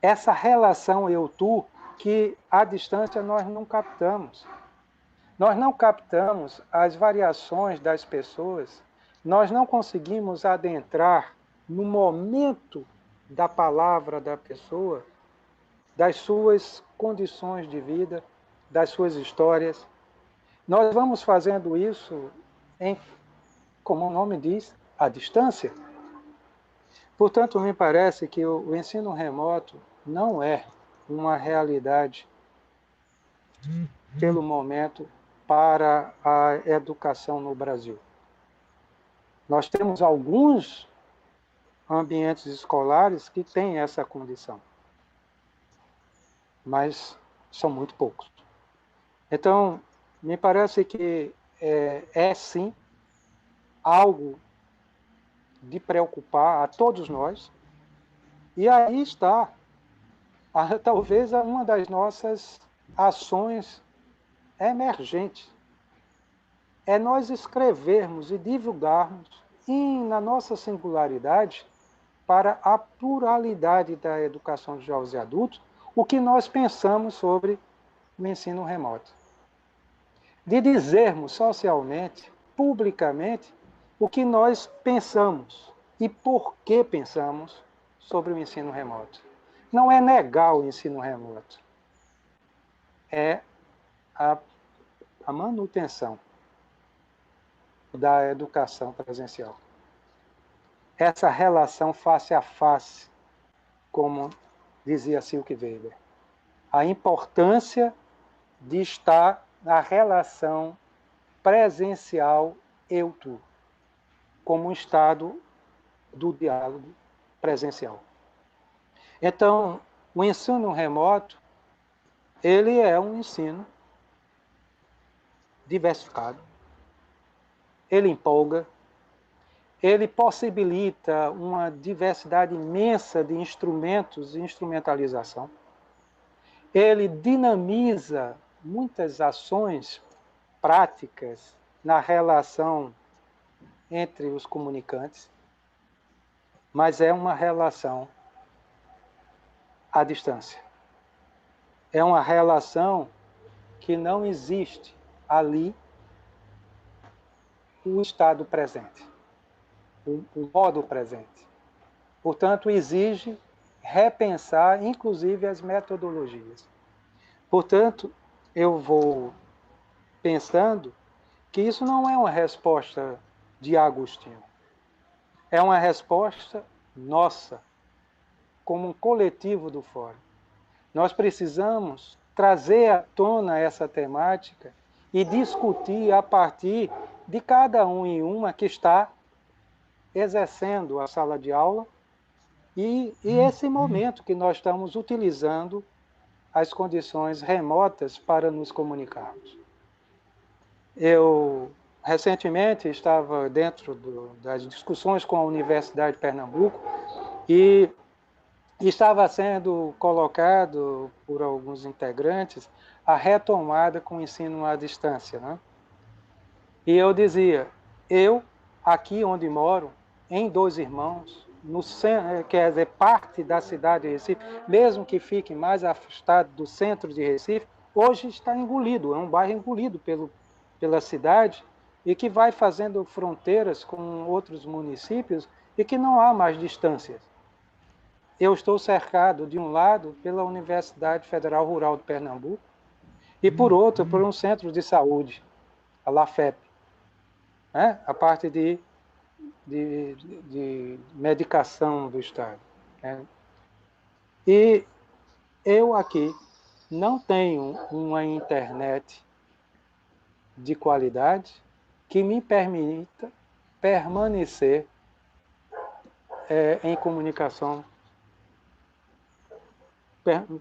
Essa relação eu-tu que à distância nós não captamos. Nós não captamos as variações das pessoas, nós não conseguimos adentrar no momento da palavra da pessoa, das suas condições de vida, das suas histórias. Nós vamos fazendo isso, como o nome diz, à distância. Portanto, me parece que o ensino remoto não é uma realidade, pelo momento, para a educação no Brasil. Nós temos alguns ambientes escolares que têm essa condição, mas são muito poucos. Então, me parece que é sim algo de preocupar a todos nós, e aí está talvez uma das nossas ações emergentes. É nós escrevermos e divulgarmos, na nossa singularidade, para a pluralidade da educação de jovens e adultos, o que nós pensamos sobre o ensino remoto. De dizermos socialmente, publicamente, o que nós pensamos e por que pensamos sobre o ensino remoto. Não é negar o ensino remoto, é a manutenção da educação presencial. Essa relação face a face, como dizia Silke Weber. A importância de estar na relação presencial eu-tu, como um estado do diálogo presencial. Então, o ensino remoto, ele é um ensino diversificado, ele empolga, ele possibilita uma diversidade imensa de instrumentos e instrumentalização, ele dinamiza muitas ações práticas na relação entre os comunicantes, mas é uma relação à distância. É uma relação que não existe ali o estado presente, o modo presente. Portanto, exige repensar, inclusive, as metodologias. Portanto, eu vou pensando que isso não é uma resposta de Agostinho. é uma resposta nossa, como um coletivo do Fórum. Nós precisamos trazer à tona essa temática e discutir a partir de cada um e uma que está exercendo a sala de aula e esse momento que nós estamos utilizando as condições remotas para nos comunicarmos. Eu, recentemente, estava dentro das discussões com a Universidade de Pernambuco e estava sendo colocado por alguns integrantes a retomada com o ensino à distância, né? E eu dizia, eu, aqui onde moro, em Dois Irmãos, quer dizer, parte da cidade de Recife, mesmo que fique mais afastado do centro de Recife, hoje está engolido, é um bairro engolido pela cidade e que vai fazendo fronteiras com outros municípios e que não há mais distâncias. Eu estou cercado, de um lado, pela Universidade Federal Rural de Pernambuco e, por outro, por um centro de saúde, a LAFEP, né? A parte de medicação do Estado, né? E eu aqui não tenho uma internet de qualidade que me permita permanecer em comunicação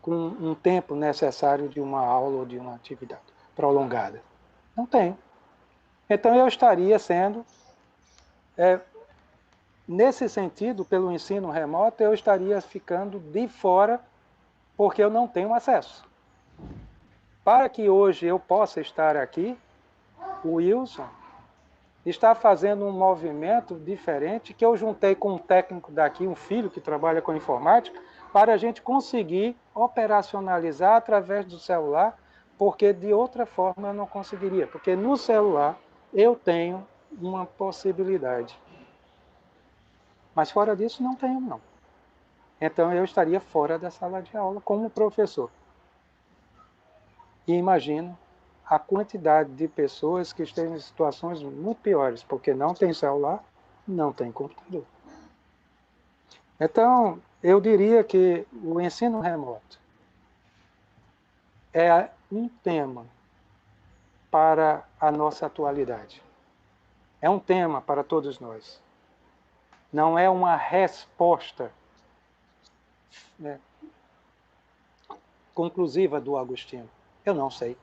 com um tempo necessário de uma aula ou de uma atividade prolongada. Não tenho. Então, eu estaria sendo, nesse sentido, pelo ensino remoto, eu estaria ficando de fora porque eu não tenho acesso. Para que hoje eu possa estar aqui, o Wilson está fazendo um movimento diferente que eu juntei com um técnico daqui, um filho que trabalha com informática, para a gente conseguir operacionalizar através do celular, porque de outra forma eu não conseguiria, porque no celular eu tenho uma possibilidade. Mas fora disso não tenho, não. Então eu estaria fora da sala de aula como professor. E imagino a quantidade de pessoas que estão em situações muito piores, porque não tem celular, não tem computador. Então, eu diria que o ensino remoto é um tema para a nossa atualidade. É um tema para todos nós. Não é uma resposta, né, conclusiva do Agostinho. Eu não sei.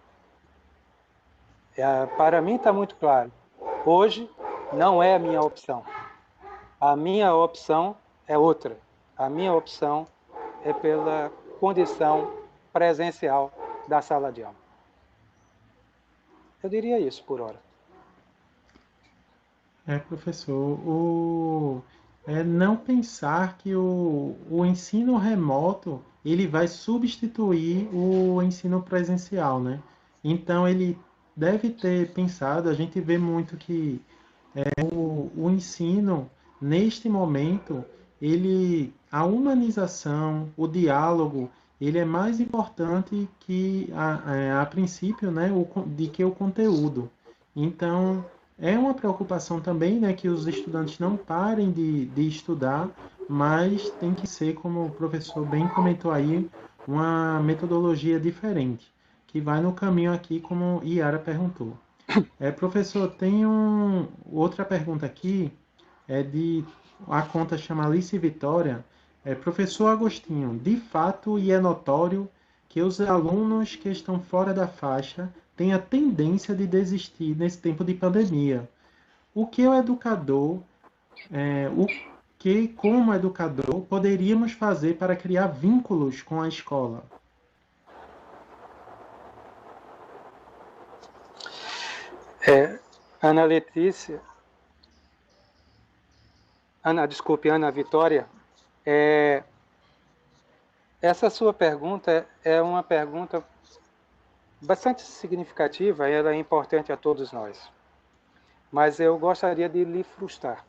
Para mim está muito claro. Hoje não é a minha opção. A minha opção é outra. A minha opção é pela condição presencial da sala de aula. Eu diria isso por hora. Professor, não pensar que o ensino remoto ele vai substituir o ensino presencial, né? Então ele deve ter pensado, a gente vê muito que o ensino, neste momento, a humanização, o diálogo, ele é mais importante que, a princípio, né, de que o conteúdo. Então, é uma preocupação também, né, que os estudantes não parem de estudar, mas tem que ser, como o professor bem comentou aí, uma metodologia diferente, que vai no caminho aqui, como Iara perguntou. Professor, tem outra pergunta aqui, a conta chama Alice Vitória. Professor Agostinho, de fato e é notório que os alunos que estão fora da faixa têm a tendência de desistir nesse tempo de pandemia. O que o educador, como educador, poderíamos fazer para criar vínculos com a escola? Ana Letícia, Ana Vitória, essa sua pergunta é uma pergunta bastante significativa e ela é importante a todos nós. Mas eu gostaria de lhe frustrar.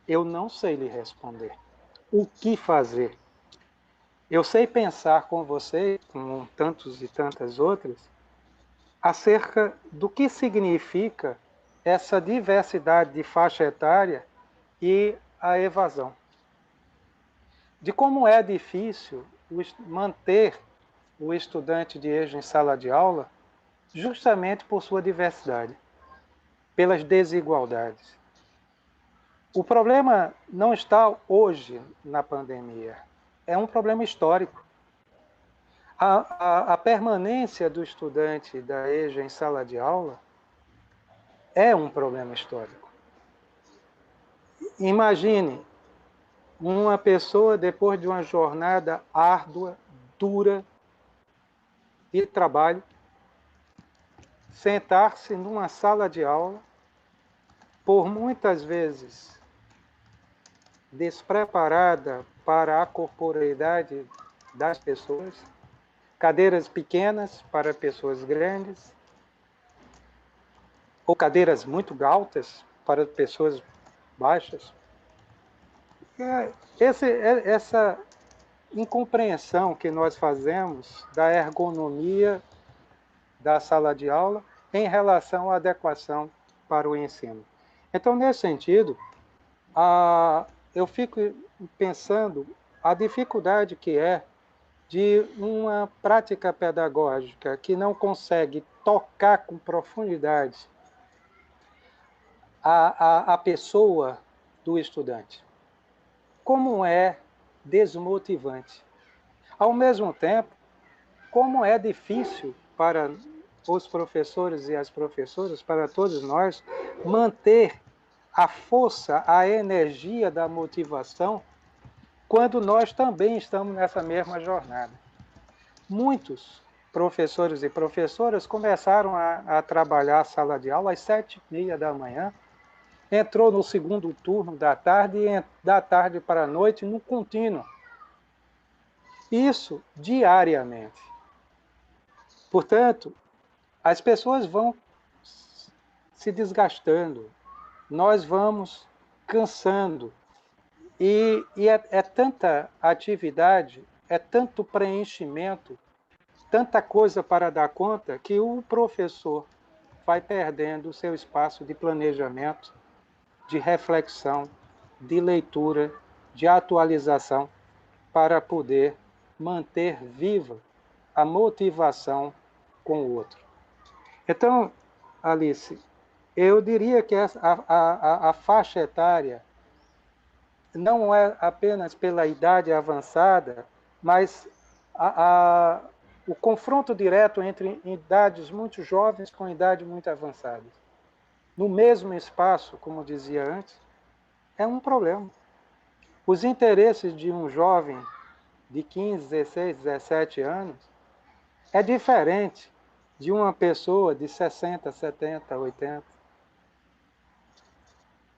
Eu não sei lhe responder. O que fazer? Eu sei pensar com você, com tantos e tantas outras, acerca do que significa essa diversidade de faixa etária e a evasão, de como é difícil manter o estudante de EJA em sala de aula, justamente por sua diversidade, pelas desigualdades. O problema não está hoje na pandemia, é um problema histórico. A permanência do estudante da EJA em sala de aula é um problema histórico. Imagine uma pessoa, depois de uma jornada árdua, dura de trabalho, sentar-se numa sala de aula, por muitas vezes despreparada para a corporeidade das pessoas, cadeiras pequenas para pessoas grandes, ou cadeiras muito altas para pessoas baixas. Essa incompreensão que nós fazemos da ergonomia da sala de aula em relação à adequação para o ensino. Então, nesse sentido, eu fico pensando a dificuldade que é de uma prática pedagógica que não consegue tocar com profundidade a pessoa do estudante. Como é desmotivante. Ao mesmo tempo, como é difícil para os professores e as professoras, para todos nós, manter a força, a energia da motivação quando nós também estamos nessa mesma jornada. Muitos professores e professoras começaram a trabalhar a sala de aula às 7h30 da manhã, entrou no segundo turno da tarde e da tarde para a noite no contínuo. Isso diariamente. Portanto, as pessoas vão se desgastando, nós vamos cansando. E é tanta atividade, é tanto preenchimento, tanta coisa para dar conta, que o professor vai perdendo o seu espaço de planejamento, de reflexão, de leitura, de atualização, para poder manter viva a motivação com o outro. Então, Alice, eu diria que a faixa etária não é apenas pela idade avançada, mas o confronto direto entre idades muito jovens com idades muito avançadas, no mesmo espaço, como dizia antes, é um problema. Os interesses de um jovem de 15, 16, 17 anos é diferente de uma pessoa de 60, 70, 80.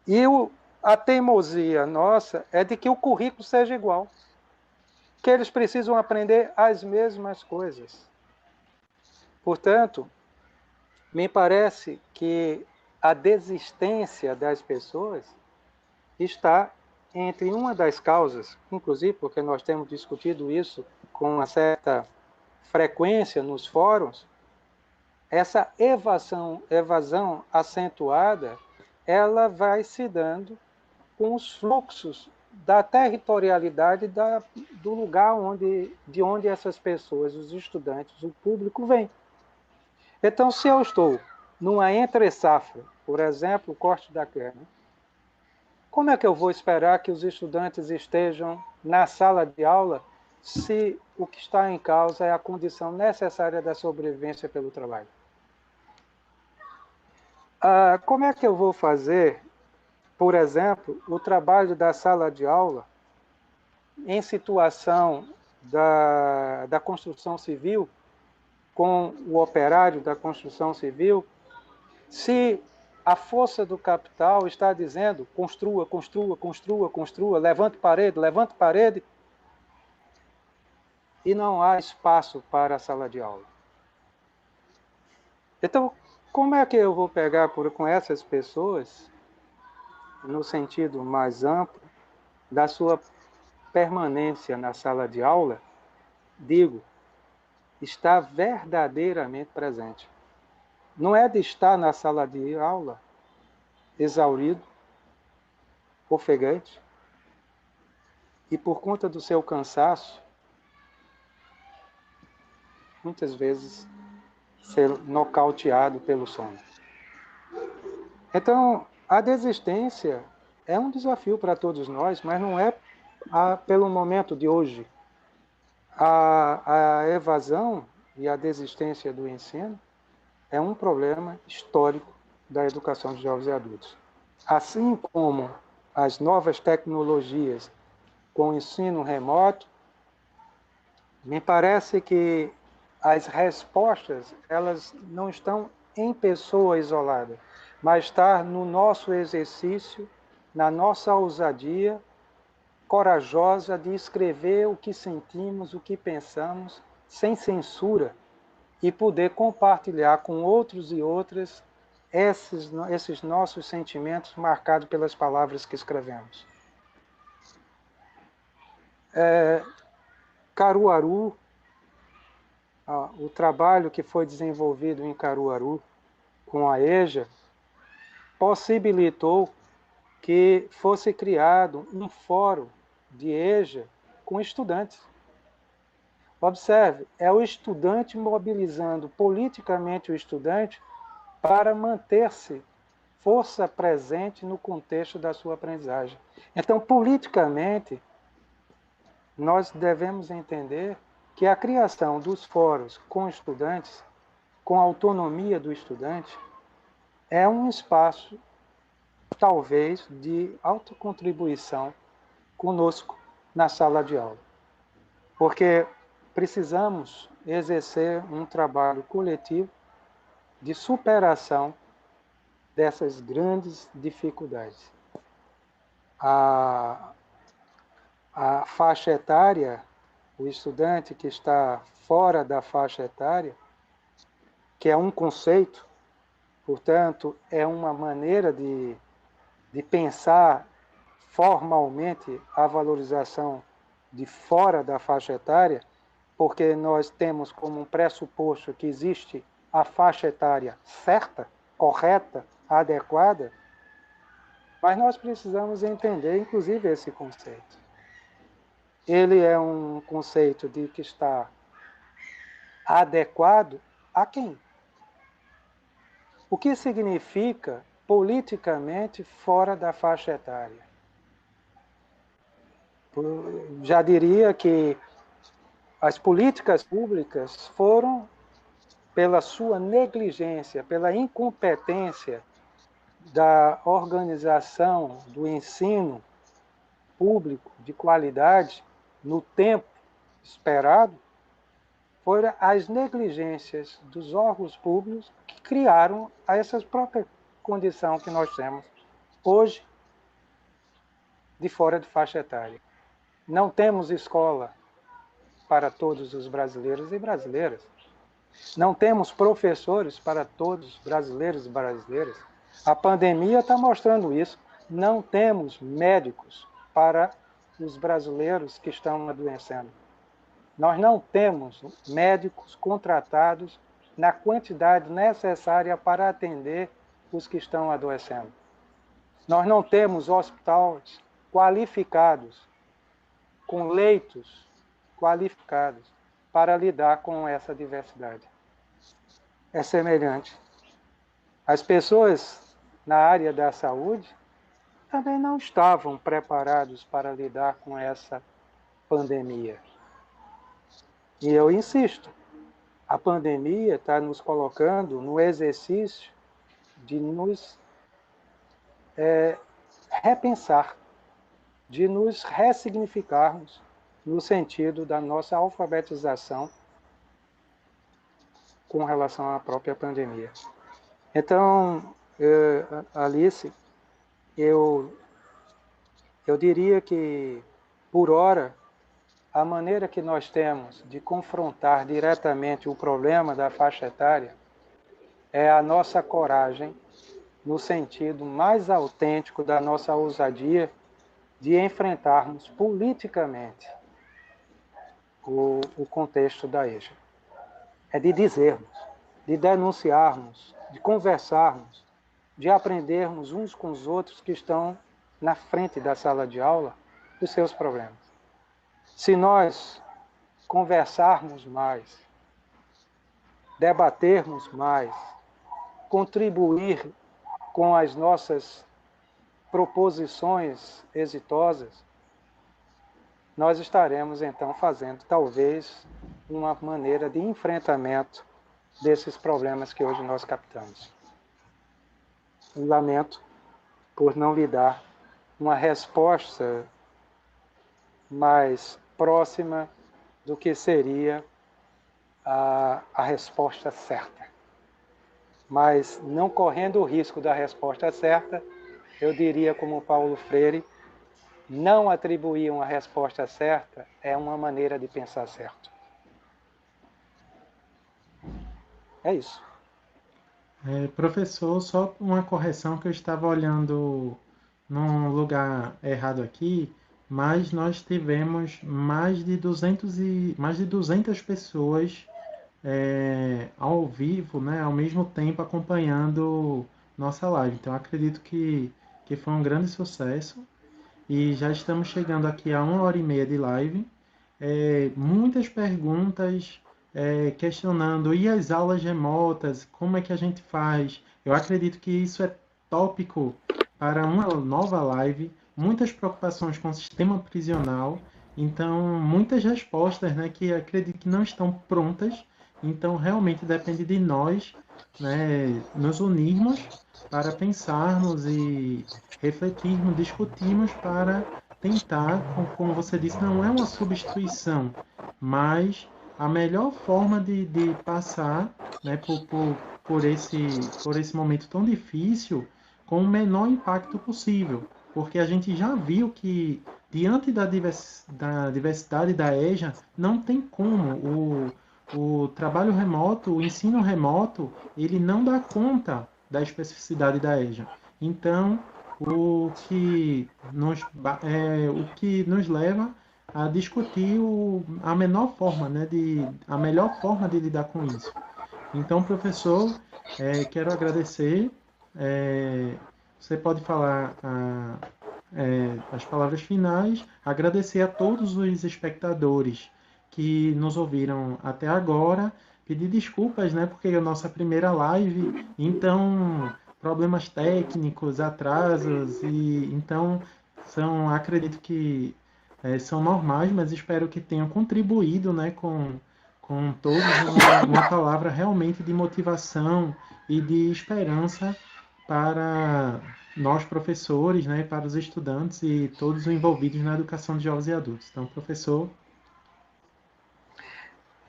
E a teimosia nossa é de que o currículo seja igual, que eles precisam aprender as mesmas coisas. Portanto, me parece que a desistência das pessoas está entre uma das causas, inclusive porque nós temos discutido isso com uma certa frequência nos fóruns, essa evasão acentuada, ela vai se dando com os fluxos da territorialidade do lugar de onde essas pessoas, os estudantes, o público, vêm. Então, se eu estou numa entre-safra, por exemplo, o corte da cana, como é que eu vou esperar que os estudantes estejam na sala de aula se o que está em causa é a condição necessária da sobrevivência pelo trabalho? Como é que eu vou fazer, por exemplo, o trabalho da sala de aula em situação da construção civil, com o operário da construção civil, se a força do capital está dizendo construa, construa, construa, construa, levante parede, e não há espaço para a sala de aula. Então, como é que eu vou pegar com essas pessoas, no sentido mais amplo, da sua permanência na sala de aula, digo, está verdadeiramente presente. Não é de estar na sala de aula exaurido, ofegante, e por conta do seu cansaço, muitas vezes ser nocauteado pelo sono. Então, a desistência é um desafio para todos nós, mas não é pelo momento de hoje. A evasão e a desistência do ensino é um problema histórico da educação de jovens e adultos. Assim como as novas tecnologias com o ensino remoto, me parece que as respostas elas não estão em pessoa isolada, mas está no nosso exercício, na nossa ousadia corajosa de escrever o que sentimos, o que pensamos, sem censura, e poder compartilhar com outros e outras esses nossos sentimentos marcados pelas palavras que escrevemos. Caruaru, o trabalho que foi desenvolvido em Caruaru com a EJA, possibilitou que fosse criado um fórum de EJA com estudantes. Observe, é o estudante mobilizando politicamente o estudante para manter-se força presente no contexto da sua aprendizagem. Então, politicamente, nós devemos entender que a criação dos fóruns com estudantes, com a autonomia do estudante, é um espaço, talvez, de autocontribuição conosco na sala de aula. Porque precisamos exercer um trabalho coletivo de superação dessas grandes dificuldades. A faixa etária, o estudante que está fora da faixa etária, que é um conceito, portanto, é uma maneira de pensar formalmente a valorização de fora da faixa etária, porque nós temos como um pressuposto que existe a faixa etária certa, correta, adequada, mas nós precisamos entender, inclusive, esse conceito. Ele é um conceito de que está adequado a quem? O que significa politicamente fora da faixa etária? Já diria que as políticas públicas foram, pela sua negligência, pela incompetência da organização do ensino público de qualidade no tempo esperado, foram as negligências dos órgãos públicos que criaram essa própria condição que nós temos hoje de fora de faixa etária. Não temos escola para todos os brasileiros e brasileiras. Não temos professores para todos os brasileiros e brasileiras. A pandemia está mostrando isso. Não temos médicos para os brasileiros que estão adoecendo. Nós não temos médicos contratados na quantidade necessária para atender os que estão adoecendo. Nós não temos hospitais qualificados, com leitos qualificados, para lidar com essa diversidade. É semelhante. As pessoas na área da saúde também não estavam preparados para lidar com essa pandemia. E eu insisto, a pandemia está nos colocando no exercício de nos repensar, de nos ressignificarmos no sentido da nossa alfabetização com relação à própria pandemia. Então, Alice, eu diria que, por hora, a maneira que nós temos de confrontar diretamente o problema da faixa etária é a nossa coragem, no sentido mais autêntico da nossa ousadia, de enfrentarmos politicamente o contexto da EJA. É de dizermos, de denunciarmos, de conversarmos, de aprendermos uns com os outros que estão na frente da sala de aula dos seus problemas. Se nós conversarmos mais, debatermos mais, contribuir com as nossas proposições exitosas, nós estaremos então fazendo talvez uma maneira de enfrentamento desses problemas que hoje nós captamos. Lamento por não lhe dar uma resposta mais próxima do que seria a resposta certa. Mas não correndo o risco da resposta certa, eu diria como Paulo Freire, não atribuir uma resposta certa é uma maneira de pensar certo. É isso. Professor, só uma correção que eu estava olhando num lugar errado aqui, mas nós tivemos mais de 200 pessoas ao vivo, né, ao mesmo tempo acompanhando nossa live. Então acredito que foi um grande sucesso e já estamos chegando aqui a 1 hora e meia de live. Muitas perguntas questionando, e as aulas remotas, como é que a gente faz? Eu acredito que isso é tópico para uma nova live, muitas preocupações com o sistema prisional, então muitas respostas, né, que acredito que não estão prontas, então realmente depende de nós, né, nos unirmos para pensarmos e refletirmos, discutirmos para tentar, como você disse, não é uma substituição, mas a melhor forma de passar, né, por esse momento tão difícil com o menor impacto possível. Porque a gente já viu que, diante da diversidade da EJA, não tem como. O trabalho remoto, o ensino remoto, ele não dá conta da especificidade da EJA. Então, o que nos leva a discutir a melhor forma de lidar com isso. Então, professor, quero agradecer. Você pode falar as palavras finais, agradecer a todos os espectadores que nos ouviram até agora, pedir desculpas, né, porque é a nossa primeira live, então problemas técnicos, atrasos, e então acredito que são normais, mas espero que tenham contribuído, né, com todos uma palavra realmente de motivação e de esperança para nós professores, né, para os estudantes e todos os envolvidos na educação de jovens e adultos. Então, professor.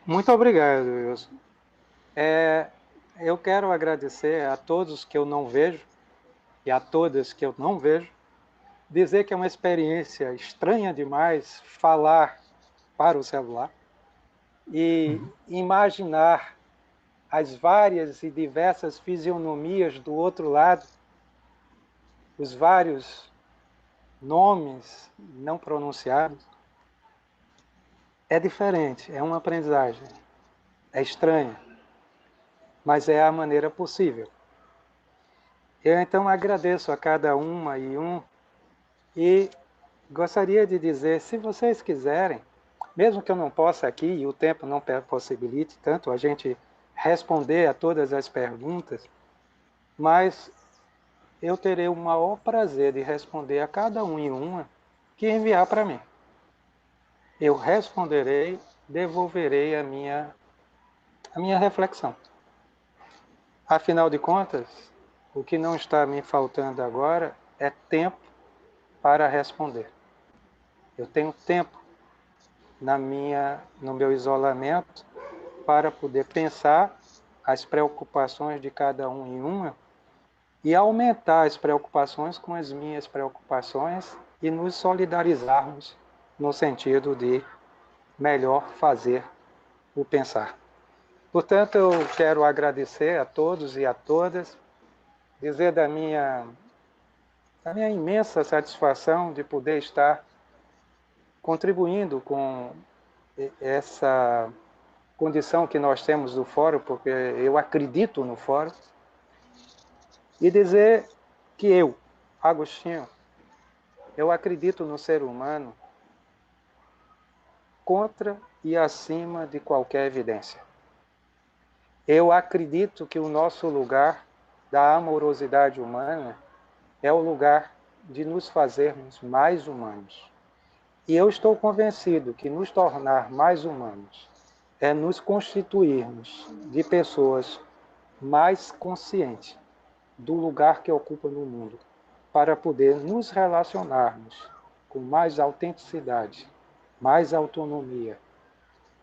Muito obrigado, Wilson. Eu quero agradecer a todos que eu não vejo e a todas que eu não vejo, dizer que é uma experiência estranha demais falar para o celular e imaginar as várias e diversas fisionomias do outro lado, os vários nomes não pronunciados. É diferente, é uma aprendizagem, é estranha, mas é a maneira possível. Eu então agradeço a cada uma e um e gostaria de dizer, se vocês quiserem, mesmo que eu não possa aqui e o tempo não possibilite tanto a gente responder a todas as perguntas, mas eu terei o maior prazer de responder a cada um e uma que enviar para mim. Eu responderei, devolverei a minha reflexão. Afinal de contas, o que não está me faltando agora é tempo para responder. Eu tenho tempo no meu isolamento para poder pensar as preocupações de cada um em uma e aumentar as preocupações com as minhas preocupações e nos solidarizarmos no sentido de melhor fazer o pensar. Portanto, eu quero agradecer a todos e a todas, dizer da minha imensa satisfação de poder estar contribuindo com essa condição que nós temos do fórum, porque eu acredito no fórum, e dizer que eu, Agostinho, eu acredito no ser humano contra e acima de qualquer evidência. Eu acredito que o nosso lugar da amorosidade humana é o lugar de nos fazermos mais humanos. E eu estou convencido que nos tornar mais humanos é nos constituirmos de pessoas mais conscientes do lugar que ocupa no mundo, para poder nos relacionarmos com mais autenticidade, mais autonomia,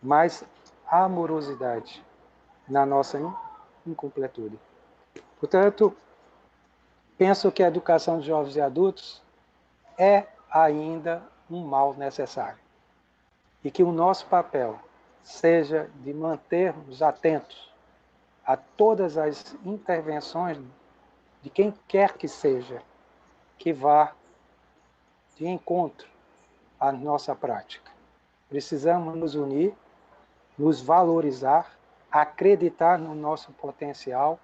mais amorosidade na nossa incompletude. Portanto, penso que a educação de jovens e adultos é ainda um mal necessário e que o nosso papel seja de mantermos atentos a todas as intervenções de quem quer que seja que vá de encontro à nossa prática. Precisamos nos unir, nos valorizar, acreditar no nosso potencial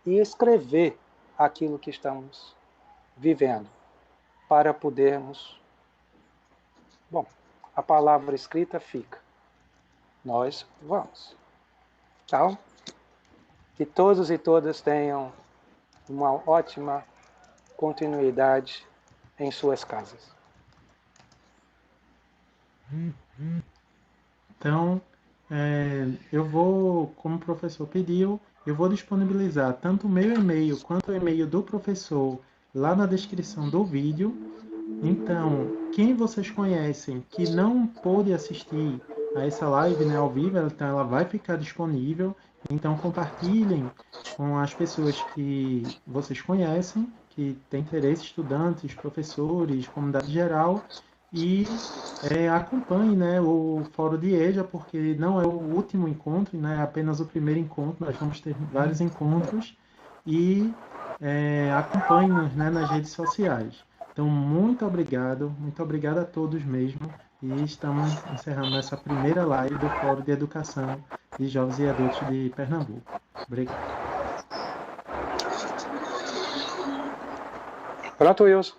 e escrever aquilo que estamos vivendo, para podermos... Bom, a palavra escrita fica. Nós vamos. Então, que todos e todas tenham uma ótima continuidade em suas casas. Então, eu vou, como o professor pediu, eu vou disponibilizar tanto o meu e-mail quanto o e-mail do professor lá na descrição do vídeo. Então, quem vocês conhecem que não pôde assistir a essa live, né, ao vivo, então ela vai ficar disponível. Então, compartilhem com as pessoas que vocês conhecem, que têm interesse, estudantes, professores, comunidade geral, e acompanhe, né, o Fórum de EJA, porque não é o último encontro, né, é apenas o primeiro encontro, nós vamos ter vários encontros, e acompanhe-nos, né, nas redes sociais. Então, muito obrigado a todos mesmo, e estamos encerrando essa primeira live do Fórum de Educação de Jovens e Adultos de Pernambuco. Obrigado. Pronto, Wilson.